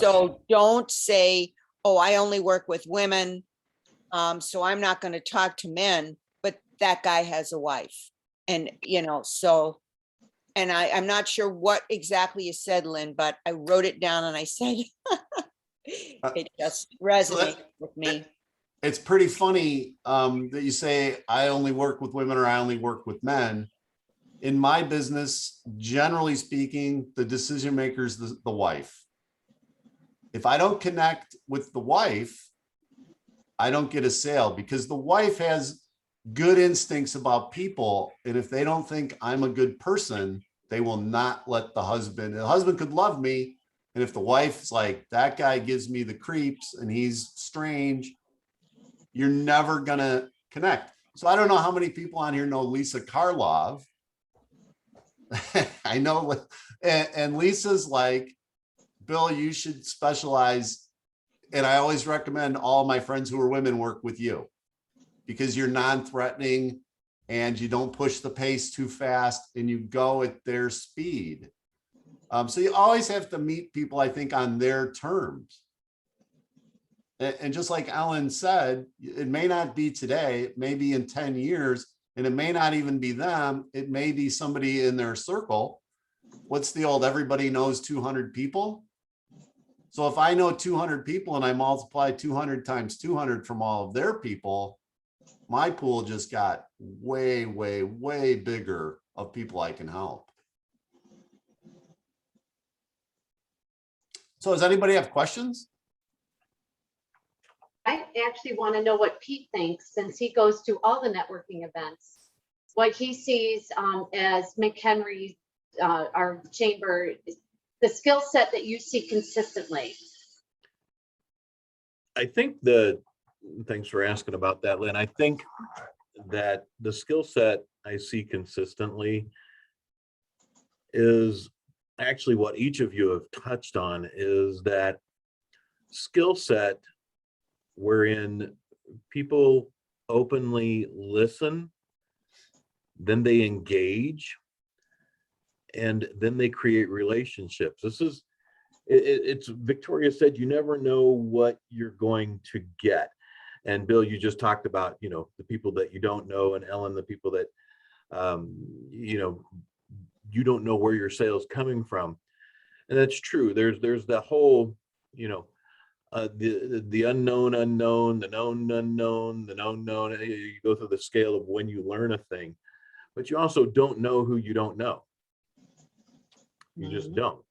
So don't say, oh, I only work with women, so I'm not going to talk to men, but that guy has a wife. And, so, and I'm not sure what exactly you said, Lynn, but I wrote it down and I said, it just resonated with me.
It's pretty funny that you say, I only work with women or I only work with men. In my business, generally speaking, the decision maker is the wife. If I don't connect with the wife, I don't get a sale, because the wife has good instincts about people. And if they don't think I'm a good person, they will not let the husband could love me. And if the wife's like, that guy gives me the creeps and he's strange, you're never going to connect. So I don't know how many people on here know Lisa Karlov. I know. And Lisa's like, Bill, you should specialize. And I always recommend all my friends who are women work with you, because you're non-threatening and you don't push the pace too fast and you go at their speed. So you always have to meet people, I think, on their terms. And just like Ellen said, it may not be today, it may be in 10 years, and it may not even be them. It may be somebody in their circle. What's the old, everybody knows 200 people? So if I know 200 people and I multiply 200 times 200 from all of their people, my pool just got way, way, way bigger of people I can help. So does anybody have questions?
I actually want to know what Pete thinks, since he goes to all the networking events, what he sees as McHenry, our chamber, the skill set that you see consistently.
I think thanks for asking about that, Lynn. I think that the skill set I see consistently is actually what each of you have touched on, is that skill set wherein people openly listen, then they engage, and then they create relationships. This is, it's Victoria said, you never know what you're going to get. And Bill, you just talked about, the people that you don't know, and Ellen, the people that, you don't know where your sales coming from. And that's true. There's the whole, the unknown, the known unknown, the known. You go through the scale of when you learn a thing, but you also don't know who you don't know. You just don't.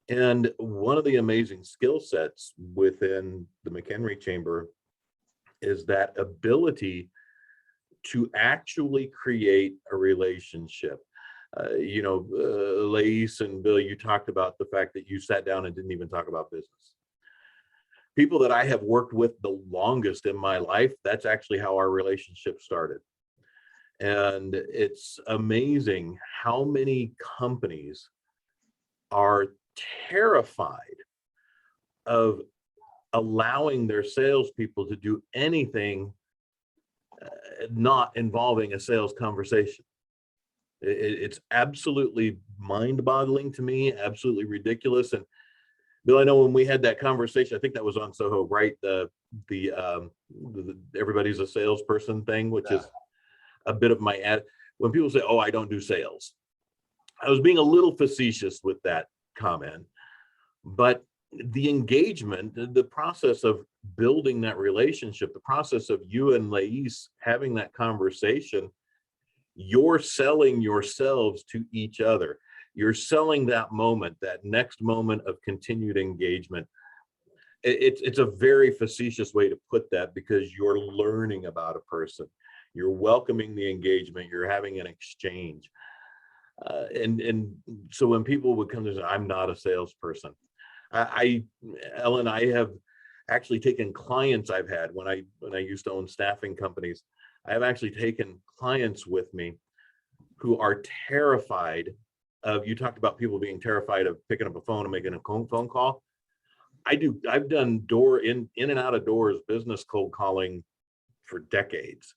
And one of the amazing skill sets within the McHenry Chamber is that ability to actually create a relationship. Lace and Bill, you talked about the fact that you sat down and didn't even talk about business. People that I have worked with the longest in my life, that's actually how our relationship started. And it's amazing how many companies are terrified of allowing their salespeople to do anything not involving a sales conversation. It's absolutely mind-boggling to me, absolutely ridiculous. And Bill, I know when we had that conversation, I think that was on Soho, right? The everybody's a salesperson thing, which is a bit of my ad. When people say, "Oh, I don't do sales," I was being a little facetious with that comment, but the engagement, the process of building that relationship, the process of you and Lais having that conversation, you're selling yourselves to each other. You're selling that moment, that next moment of continued engagement. It's a very facetious way to put that, because you're learning about a person. You're welcoming the engagement. You're having an exchange. And so when people would come to say, I'm not a salesperson. Ellen, I have actually taken clients I've had when I used to own staffing companies. I have actually taken clients with me who are terrified of, you talked about people being terrified of picking up a phone and making a phone call. I've done door in and out of doors business cold calling for decades.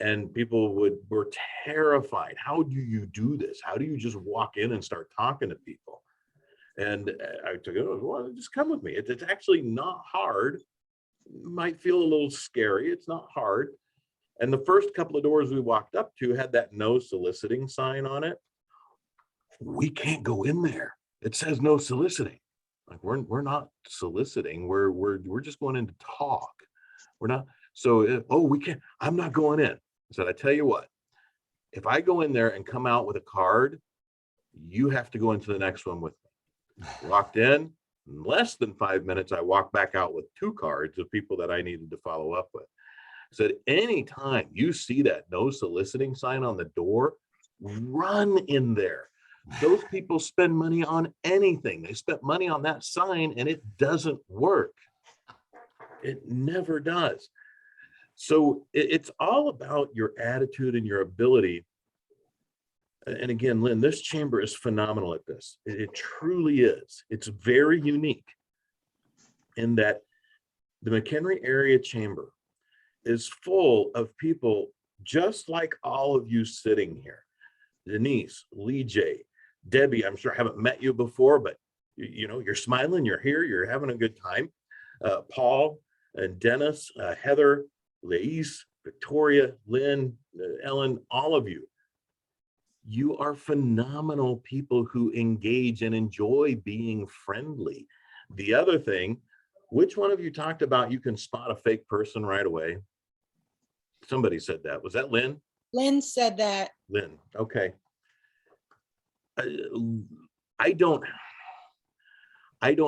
And people were terrified. How do you do this? How do you just walk in and start talking to people? And I took it, well, just come with me. It's actually not hard. It might feel a little scary. It's not hard. And the first couple of doors we walked up to had that no soliciting sign on it. We can't go in there. It says no soliciting. Like we're not soliciting. We're just going in to talk. We're not. So we can't. I'm not going in. I said, I tell you what, if I go in there and come out with a card, you have to go into the next one with me. Walked in less than 5 minutes. I walked back out with 2 cards of people that I needed to follow up with. I said, anytime you see that no soliciting sign on the door, run in there. Those people spend money on anything. They spent money on that sign and it doesn't work. It never does. So it's all about your attitude and your ability. And again, Lynn, this chamber is phenomenal at this. It truly is. It's very unique in that the McHenry area chamber is full of people just like all of you sitting here. Denise, Lee J, Debbie, I'm sure I haven't met you before, but you're smiling, you're here, you're having a good time. Paul and Dennis, Heather, Lais, Victoria, Lynn, Ellen, all of you. You are phenomenal people who engage and enjoy being friendly. The other thing, which one of you talked about you can spot a fake person right away? Somebody said that. Was that Lynn?
Lynn said that.
Lynn, okay. I don't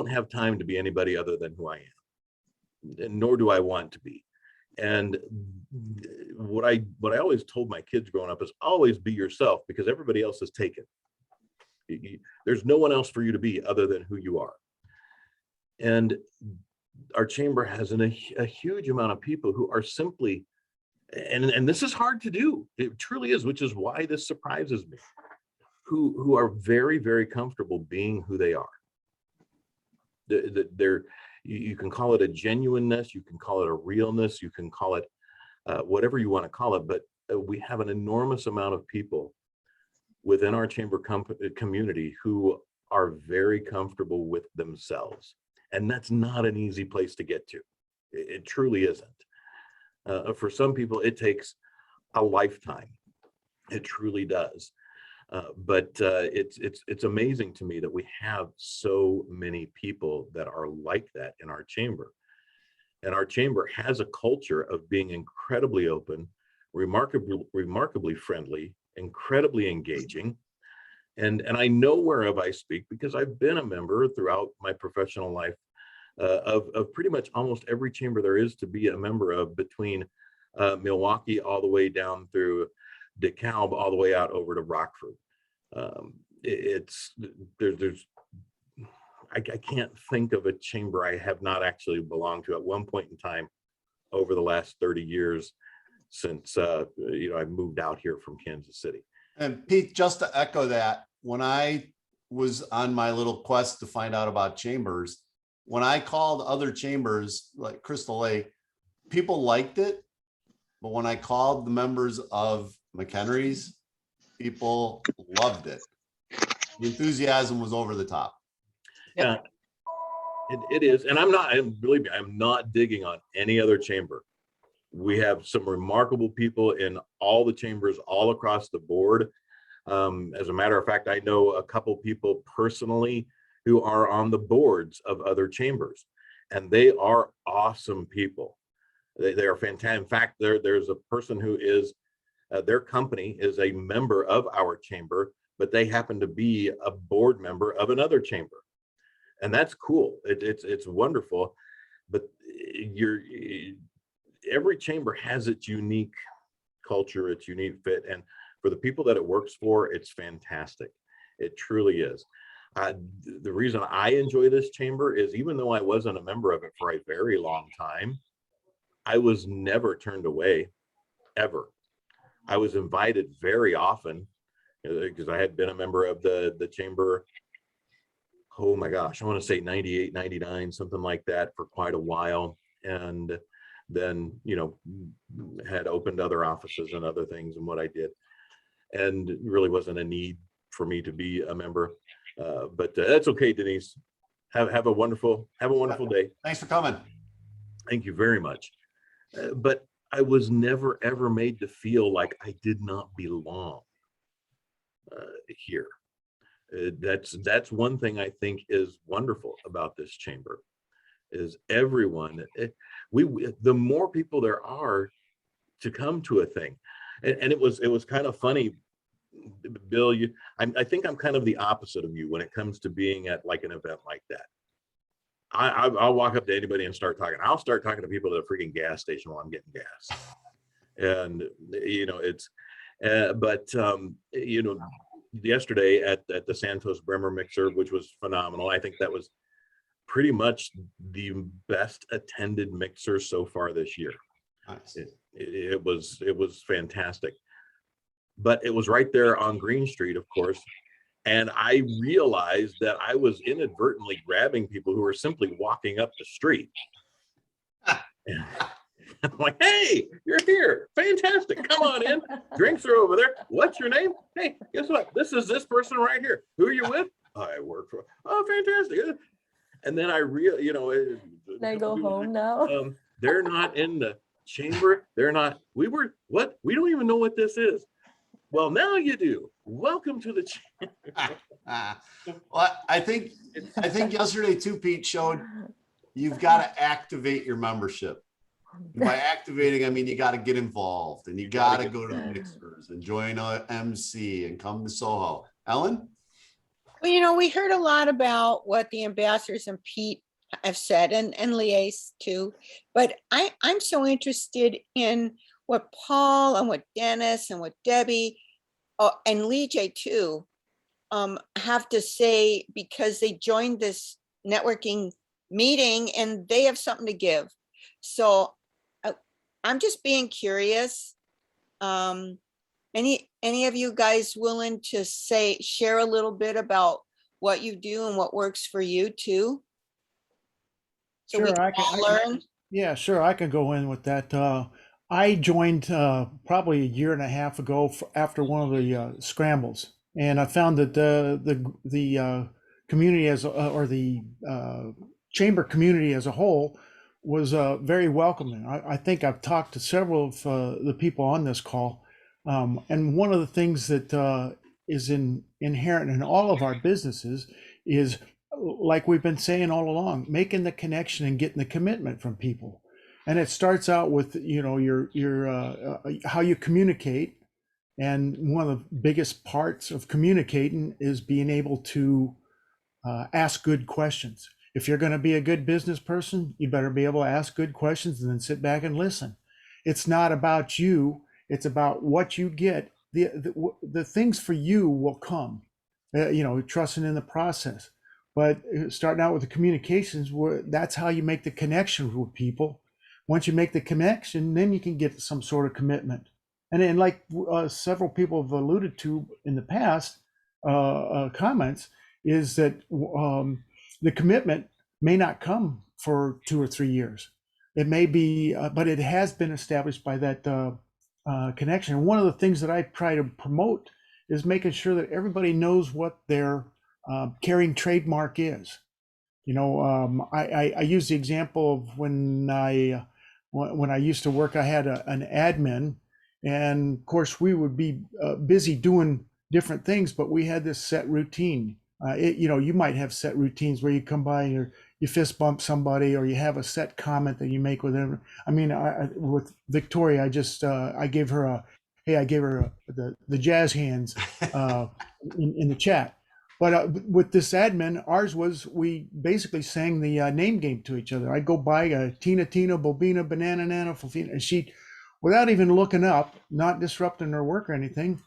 have time to be anybody other than who I am, nor do I want to be. And what I always told my kids growing up is always be yourself, because everybody else is taken. There's no one else for you to be other than who you are. And our chamber has a huge amount of people who are simply, and this is hard to do. It truly is, which is why this surprises me, who are very, very comfortable being who they are. You can call it a genuineness, you can call it a realness, you can call it whatever you want to call it, but we have an enormous amount of people within our chamber community who are very comfortable with themselves. And that's not an easy place to get to. It truly isn't. For some people, it takes a lifetime. It truly does. But it's amazing to me that we have so many people that are like that in our chamber. And our chamber has a culture of being incredibly open, remarkably friendly, incredibly engaging. And I know whereof I speak because I've been a member throughout my professional life of pretty much almost every chamber there is to be a member of, between Milwaukee all the way down through DeKalb all the way out over to Rockford. I can't think of a chamber I have not actually belonged to at one point in time over the last 30 years since I moved out here from Kansas City.
And Pete, just to echo that, when I was on my little quest to find out about chambers, when I called other chambers like Crystal Lake, people liked it. But when I called the members of McHenry's, people loved it. The enthusiasm was over the top.
Yeah, it is. And believe me, I'm not digging on any other chamber. We have some remarkable people in all the chambers all across the board. As a matter of fact, I know a couple people personally who are on the boards of other chambers, and they are awesome people. They are fantastic. In fact, there's a person who is, their company is a member of our chamber, but they happen to be a board member of another chamber. And that's cool. It's wonderful. But every chamber has its unique culture, its unique fit. And for the people that it works for, it's fantastic. It truly is. The reason I enjoy this chamber is, even though I wasn't a member of it for a very long time, I was never turned away, ever. I was invited very often, because I had been a member of the chamber, oh my gosh, I want to say 98, 99, something like that, for quite a while. And then, had opened other offices and other things and what I did. And it really wasn't a need for me to be a member. But that's okay, Denise. Have a wonderful day.
Thanks for coming.
Thank you very much. But I was never, ever made to feel like I did not belong here. That's one thing I think is wonderful about this chamber, is everyone, the more people there are to come to a thing. And it was kind of funny, Bill, I think I'm kind of the opposite of you when it comes to being at like an event like that. I'll walk up to anybody and start talking. I'll start talking to people at a freaking gas station while I'm getting gas. And, yesterday at the Santos Bremer mixer, which was phenomenal. I think that was pretty much the best attended mixer so far this year.
Nice.
It was fantastic. But it was right there on Green Street, of course. And I realized that I was inadvertently grabbing people who were simply walking up the street. And I'm like, hey, you're here. Fantastic. Come on in. Drinks are over there. What's your name? Hey, guess what? This is this person right here. Who are you with? I work for. Oh, fantastic. And then I
Can I go home now?
They're not in the chamber. They're not. We don't even know what this is. Well, now you do. Welcome to the chamber.
Well, I think yesterday too, Pete, showed you've got to activate your membership. By activating, I mean you got to get involved, and you got to go to the mixers and join a MC and come to Soho. Ellen?
Well, we heard a lot about what the ambassadors and Pete have said, and Liaise too. But I'm so interested in what Paul and what Dennis and what Debbie and Lee J too have to say, because they joined this networking meeting and they have something to give. So I'm just being curious. Any of you guys willing to share a little bit about what you do and what works for you too? So we
Sure,
can all learn.
Yeah, sure. I can go in with that. I joined probably a year and a half ago after one of the scrambles, and I found that the community or the chamber community as a whole was very welcoming. I think I've talked to several of the people on this call, and one of the things that is inherent in all of our businesses is, like we've been saying all along, making the connection and getting the commitment from people. And it starts out with your how you communicate, and one of the biggest parts of communicating is being able to ask good questions. If you're going to be a good business person, you better be able to ask good questions and then sit back and listen. It's not about you; it's about what you get. The things for you will come. Trusting in the process. But starting out with the communications, that's how you make the connection with people. Once you make the connection, then you can get some sort of commitment. And like several people have alluded to in the past comments, is that the commitment may not come for 2 or 3 years. It may be, but it has been established by that connection. And one of the things that I try to promote is making sure that everybody knows what their carrying trademark is. I use the example of when I used to work, I had an admin, and of course we would be busy doing different things, but we had this set routine. You might have set routines where you come by and you fist bump somebody, or you have a set comment that you make with them. I mean, with Victoria, I gave her the jazz hands in the chat. But with this admin, ours was, we basically sang the name game to each other. I'd go by Tina, Bobina, Banana, Nana, Fofina, and she, without even looking up, not disrupting her work or anything,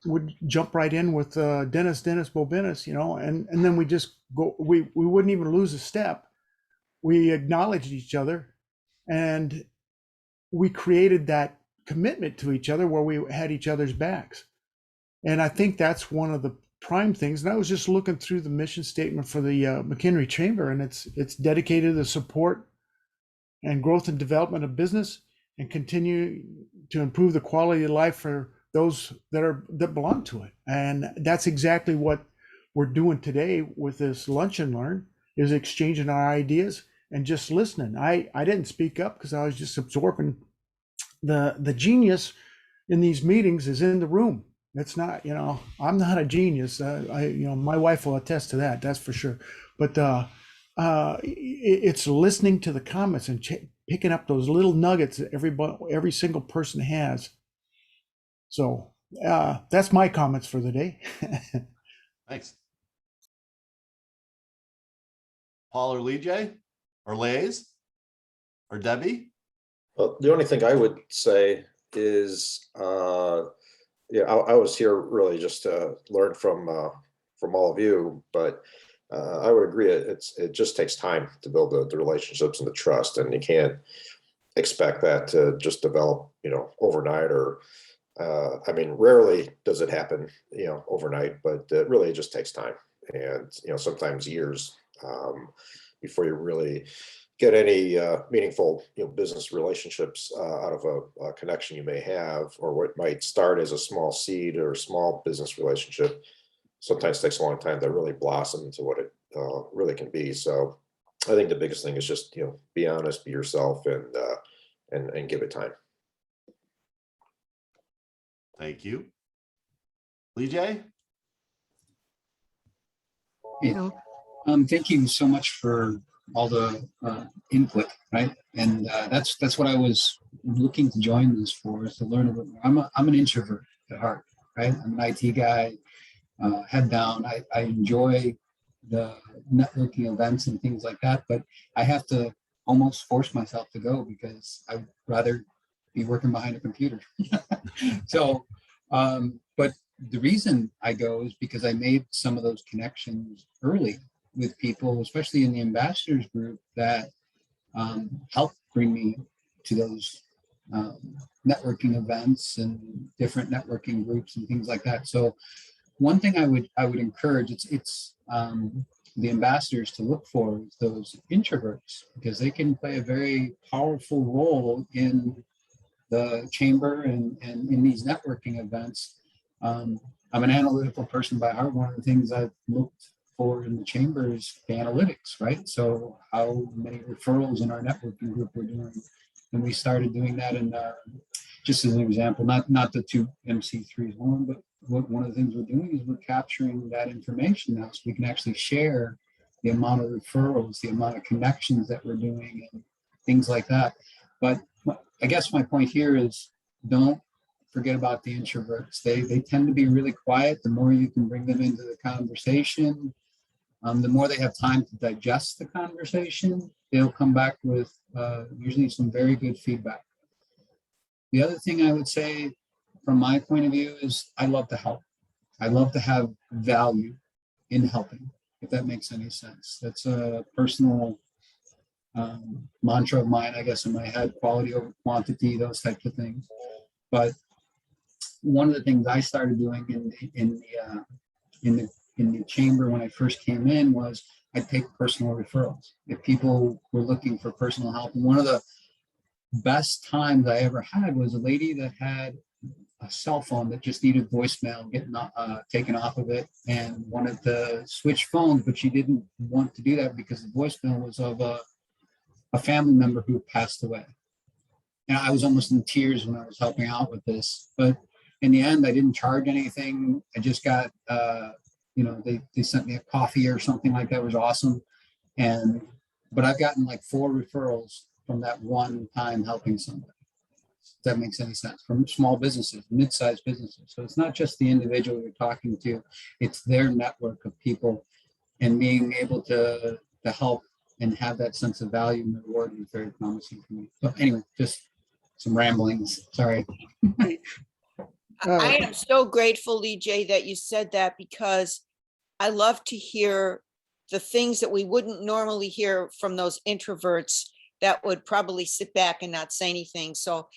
would jump right in with Dennis, Bobinas, and then we just go, we wouldn't even lose a step. We acknowledged each other, and we created that commitment to each other where we had each other's backs. And I think that's one of the prime things. And I was just looking through the mission statement for the McHenry Chamber, and it's dedicated to the support and growth and development of business, and continue to improve the quality of life for those that belong to it. And that's exactly what we're doing today with this Lunch and Learn, is exchanging our ideas and just listening. I didn't speak up because I was just absorbing. The genius in these meetings is in the room. It's not, I'm not a genius. My wife will attest to that. That's for sure. But it's listening to the comments and picking up those little nuggets that every single person has. So that's my comments for the day.
Thanks. Paul or Lee J or Lays or Debbie?
Well, the only thing I would say is, I was here really just to learn from all of you, but I would agree. It just takes time to build the relationships and the trust, and you can't expect that to just develop, overnight, or rarely does it happen, overnight, but really it just takes time, and sometimes years before you really get any meaningful business relationships out of a connection you may have, or what might start as a small seed or a small business relationship. Sometimes takes a long time to really blossom into what it really can be. So I think the biggest thing is just be honest, be yourself, and give it time.
Thank you. Lee J?
Thank you so much for all the input, right? And that's what I was looking to join this for, is to learn a bit more. I'm an introvert at heart, right? I'm an IT guy, head down. I enjoy the networking events and things like that, but I have to almost force myself to go because I'd rather be working behind a computer. So, but the reason I go is because I made some of those connections early with people, especially in the ambassadors group, that helped bring me to those networking events and different networking groups and things like that. So one thing I would encourage, it's the ambassadors to look for is those introverts, because they can play a very powerful role in the chamber and in these networking events. I'm an analytical person by heart. One of the things I've looked for in the chamber is the analytics, right? So how many referrals in our networking group we're doing. And we started doing that, and just as an example, not the two MC3s one, but one of the things we're doing is we're capturing that information now, so we can actually share the amount of referrals, the amount of connections that we're doing, and things like that. But I guess my point here is, don't forget about the introverts. They tend to be really quiet. The more you can bring them into the conversation, the more they have time to digest the conversation, they'll come back with usually some very good feedback. The other thing I would say from my point of view is I love to help. I love to have value in helping, if that makes any sense. That's a personal mantra of mine, I guess, in my head: quality over quantity, those types of things. But one of the things I started doing in the chamber when I first came in was I'd take personal referrals. If people were looking for personal help, and one of the best times I ever had was a lady that had a cell phone that just needed voicemail getting taken off of it, and wanted to switch phones, but she didn't want to do that because the voicemail was of a family member who passed away. And I was almost in tears when I was helping out with this, but in the end, I didn't charge anything. I just got you know, they sent me a coffee or something like that. It was awesome. But I've gotten like 4 referrals from that one time helping somebody. If that makes any sense, from small businesses, mid-sized businesses. So it's not just the individual you're talking to, it's their network of people, and being able to help and have that sense of value and reward is very promising for me. So anyway, just some ramblings, sorry.
I am so grateful, Lee J, that you said that, because I love to hear the things that we wouldn't normally hear from those introverts that would probably sit back and not say anything. So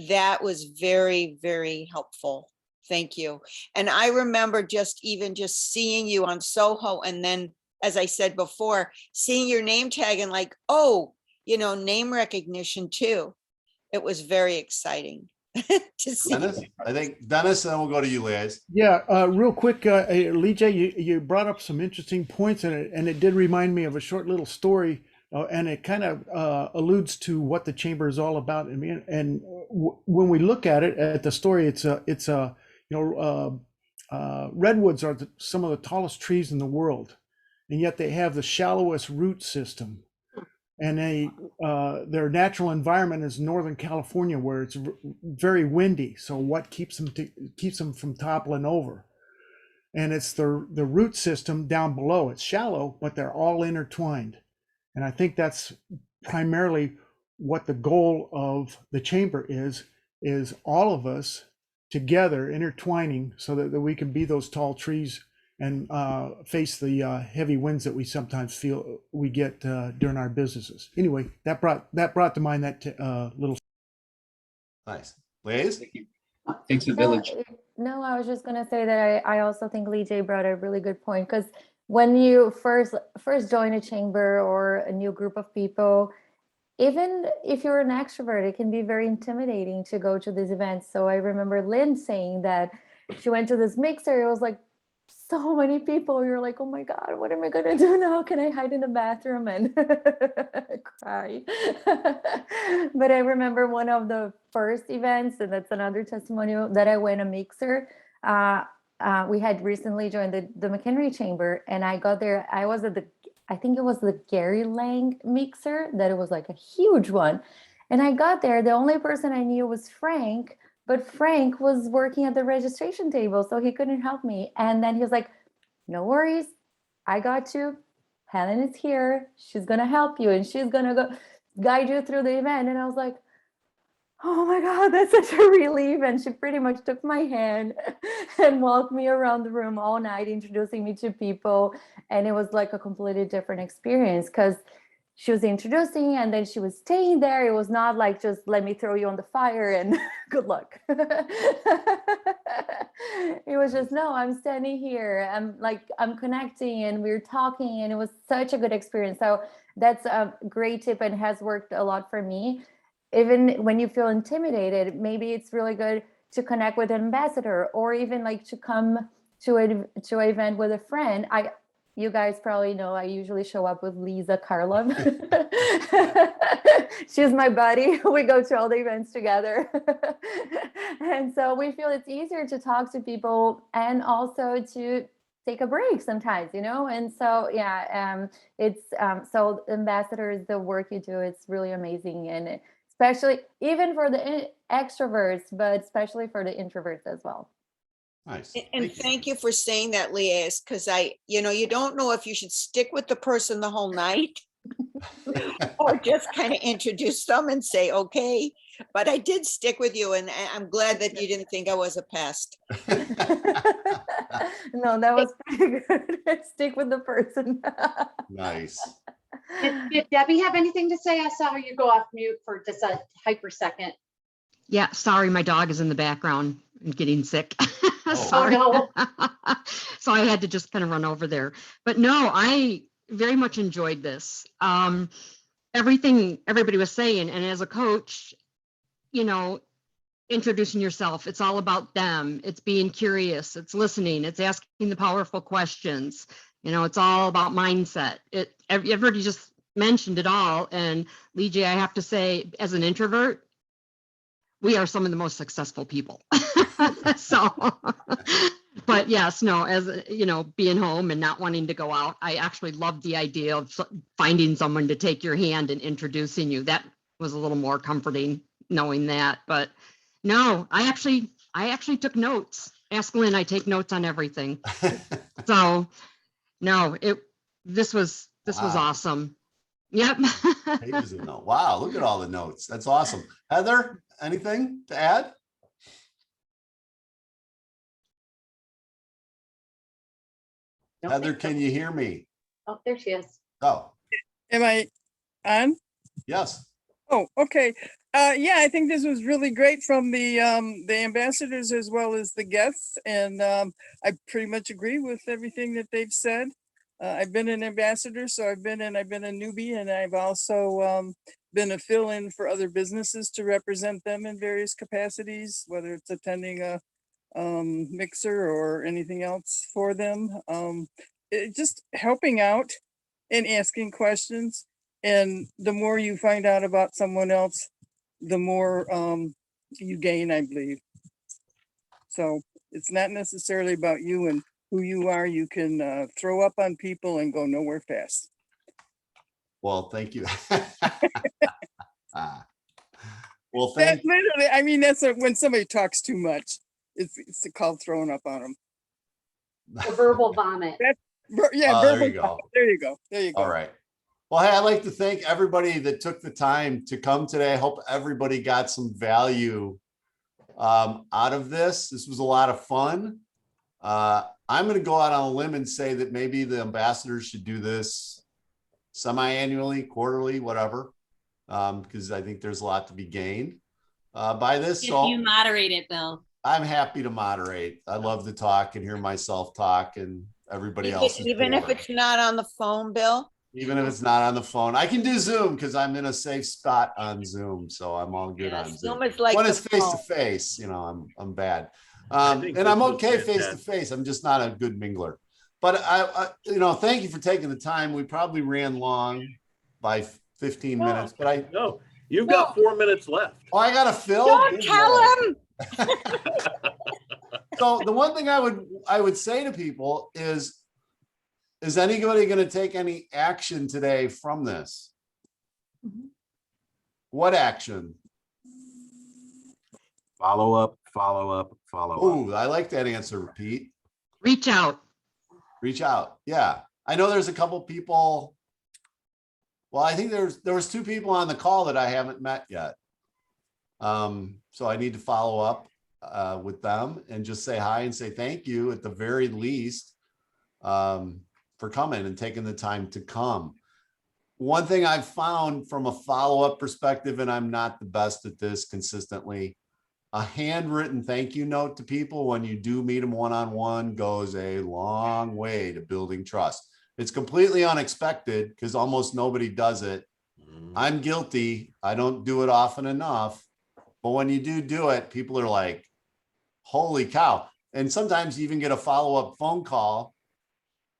that was very, very helpful. Thank you. And I remember just seeing you on Soho, and then, as I said before, seeing your name tag and like, oh, you know, name recognition too. It was very exciting to see.
Dennis, I think Dennis, and then we'll go to you, Liz.
Yeah, real quick, Lee J, you brought up some interesting points, and it did remind me of a short little story, and it kind of alludes to what the chamber is all about. I mean, and when we look at it, at the story, redwoods are some of the tallest trees in the world, and yet they have the shallowest root system. And their natural environment is Northern California, where it's very windy. So what keeps them from toppling over? And it's the root system down below. It's shallow, but they're all intertwined. And I think that's primarily what the goal of the chamber is all of us together intertwining so that we can be those tall trees and face the heavy winds that we sometimes feel we get during our businesses. Anyway, that brought to mind that little.
Nice. Liz?
Takes a village.
No, I was just gonna say that I also think Lee J brought a really good point, because when you first join a chamber or a new group of people, even if you're an extrovert, it can be very intimidating to go to these events. So I remember Lynn saying that she went to this mixer. It was like so many people. You're like, oh my God, what am I gonna do now? Can I hide in the bathroom and cry? But I remember one of the first events, and that's another testimonial, that I went a mixer. We had recently joined the McHenry chamber, and I got there. I was at I think it was the Gary Lang mixer, that it was like a huge one. And I got there, the only person I knew was Frank, but Frank was working at the registration table, so he couldn't help me. And then he was like, no worries, I got you. Helen is here. She's going to help you, and she's going to go guide you through the event. And I was like, oh my God, that's such a relief. And she pretty much took my hand and walked me around the room all night, introducing me to people. And it was like a completely different experience, because she was introducing and then she was staying there. It was not like, just let me throw you on the fire and good luck. It was just, no, I'm standing here. I'm connecting, and we're talking, and it was such a good experience. So that's a great tip and has worked a lot for me. Even when you feel intimidated, maybe it's really good to connect with an ambassador, or even like to come to an event with a friend. You guys probably know I usually show up with Lisa Karlov. She's my buddy. We go to all the events together. And so we feel it's easier to talk to people and also to take a break sometimes, you know? And so, yeah, so ambassadors, the work you do, it's really amazing. And especially even for the extroverts, but especially for the introverts as well.
Nice.
And thank you for saying that, Liaz, because you don't know if you should stick with the person the whole night or just kind of introduce them and say, okay, but I did stick with you, and I'm glad that you didn't think I was a pest.
No, that was pretty good. Stick with the person.
Nice.
Did Debbie have anything to say? I saw you go off mute for just a hyper second.
Yeah, sorry, my dog is in the background and getting sick.
Sorry. Oh, no.
So I had to just kind of run over there. But no, I very much enjoyed this. Everything everybody was saying, and as a coach, introducing yourself, it's all about them. It's being curious, it's listening, it's asking the powerful questions. It's all about mindset. Everybody just mentioned it all. And Lee J, I have to say, as an introvert, we are some of the most successful people. So But yes, no, as being home and not wanting to go out, I actually loved the idea of finding someone to take your hand and introducing you. That was a little more comforting knowing that. But no, I actually took notes. Ask Lynn, I take notes on everything. So no, this was
Wow.
awesome. Yep.
Pages of notes. Wow, look at all the notes. That's awesome. Heather, anything to add?
Don't
Heather,
think so.
can you hear me?
Oh, there she is.
Oh,
Am I on?
yes.
Oh, okay. Yeah, I think this was really great from the ambassadors as well as the guests. And I pretty much agree with everything that they've said. I've been an ambassador, so I've been a newbie, and I've also been a fill-in for other businesses to represent them in various capacities, whether it's attending a mixer or anything else for them. Just helping out and asking questions. And the more you find out about someone else, the more you gain, I believe. So it's not necessarily about you and who you are. You can throw up on people and go nowhere fast.
Well, thank you. Well,
That's literally, I mean, that's when somebody talks too much. It's called throwing up on them.
The verbal vomit.
Yeah,
there
verbal
you go.
vomit. There you go. There you go.
All right. Well, hey, I'd like to thank everybody that took the time to come today. I hope everybody got some value out of this. This was a lot of fun. I'm going to go out on a limb and say that maybe the ambassadors should do this semi-annually, quarterly, whatever, because I think there's a lot to be gained by this.
If
So
you moderate it, Bill.
I'm happy to moderate. I love to talk and hear myself talk and everybody else.
Even if it's not on the phone, Bill?
Even if it's not on the phone, I can do Zoom because I'm in a safe spot on Zoom, so I'm all good on Zoom.
Zoom is like
When
the
it's face to
phone.
face, I'm bad,
think
and I'm
this was
okay face to
fantastic.
face. I'm just not a good mingler. But I thank you for taking the time. We probably ran long by 15 minutes, but I
No, you've got 4 minutes left.
I gotta fill.
Don't
Good
tell
Lord.
him.
So the one thing I would say to people is anybody going to take any action today from this? What action?
Follow up, follow up, follow up.
Ooh, I like that answer, Pete.
Reach out.
Reach out. Yeah. I know there's a couple people. Well, I think there was 2 people on the call that I haven't met yet. So I need to follow up with them and just say hi and say thank you at the very least for coming and taking the time to come. One thing I've found from a follow-up perspective, and I'm not the best at this consistently, a handwritten thank you note to people when you do meet them one-on-one goes a long way to building trust. It's completely unexpected because almost nobody does it. I'm guilty. I don't do it often enough. But when you do it, people are like, holy cow. And sometimes you even get a follow-up phone call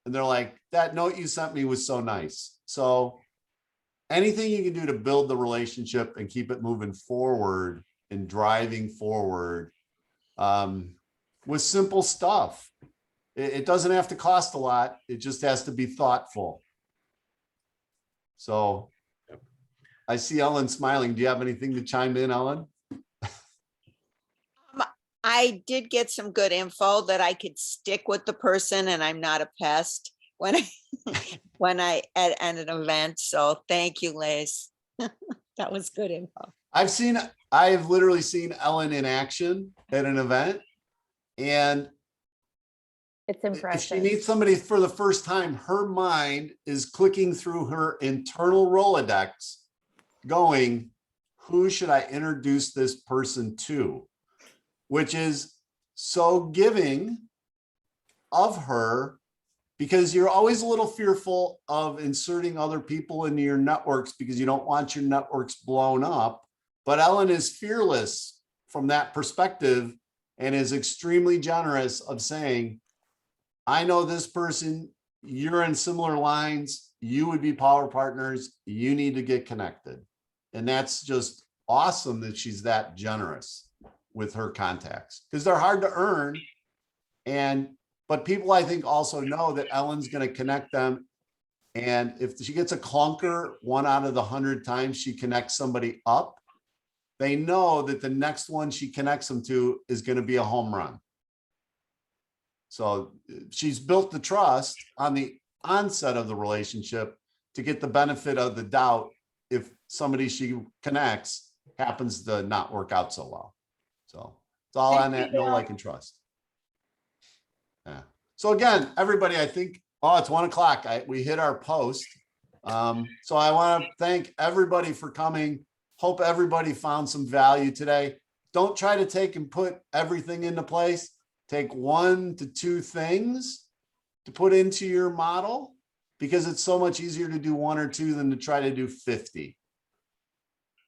and they're like, that note you sent me was so nice. So anything you can do to build the relationship and keep it moving forward and driving forward with simple stuff. It doesn't have to cost a lot. It just has to be thoughtful. So I see Ellen smiling. Do you have anything to chime in, Ellen?
I did get some good info that I could stick with the person and I'm not a pest when I at an event. So thank you, Liz. That was good info.
I've literally seen Ellen in action at an event. And
It's
if she
impressive.
meets somebody for the first time, her mind is clicking through her internal Rolodex going, who should I introduce this person to? Which is so giving of her, because you're always a little fearful of inserting other people into your networks because you don't want your networks blown up. But Ellen is fearless from that perspective and is extremely generous of saying, I know this person, you're in similar lines, you would be power partners, you need to get connected. And that's just awesome that she's that generous with her contacts because they're hard to earn. But people, I think, also know that Ellen's going to connect them. And if she gets a clunker 1 out of the 100 times she connects somebody up, they know that the next one she connects them to is going to be a home run. So she's built the trust on the onset of the relationship to get the benefit of the doubt if somebody she connects happens to not work out so well. So it's all on that know, like, and trust. Yeah. So again, everybody, I think, oh, it's 1 o'clock. We hit our post. So I want to thank everybody for coming. Hope everybody found some value today. Don't try to take and put everything into place. Take 1 to 2 things to put into your model, because it's so much easier to do 1 or 2 than to try to do 50.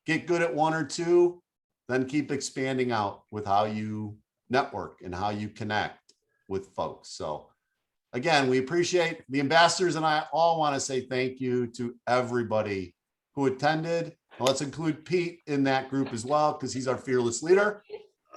Get good at 1 or 2, then keep expanding out with how you network and how you connect with folks. So again, we appreciate the ambassadors, and I all want to say thank you to everybody who attended. And let's include Pete in that group as well, because he's our fearless leader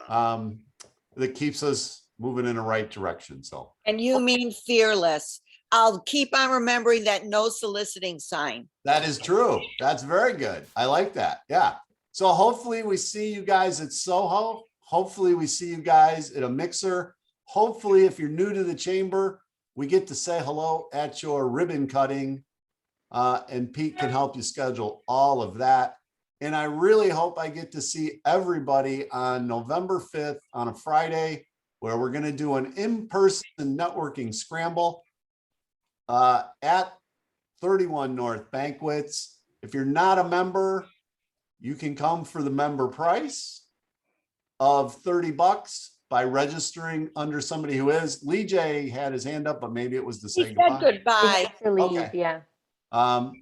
that keeps us moving in the right direction. So,
And you mean fearless. I'll keep on remembering that no soliciting sign.
that is true. That's very good. I like that. Yeah. So hopefully we see you guys at Soho. Hopefully we see you guys at a mixer. Hopefully, if you're new to the chamber, we get to say hello at your ribbon cutting, and Pete can help you schedule all of that. And I really hope I get to see everybody on November 5th on a Friday, where we're going to do an in-person networking scramble at 31 North Banquets. If you're not a member, you can come for the member price of $30 by registering under somebody who is. Lee J had his hand up, but maybe it was to say
He said
goodbye.
We
goodbye.
have to leave,
Okay.
yeah.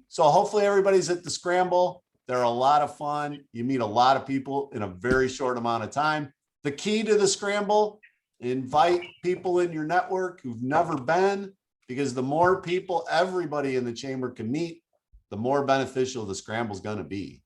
So hopefully everybody's at the scramble. They're a lot of fun. You meet a lot of people in a very short amount of time. The key to the scramble, invite people in your network who've never been, because the more people everybody in the chamber can meet, the more beneficial the scramble is going to be.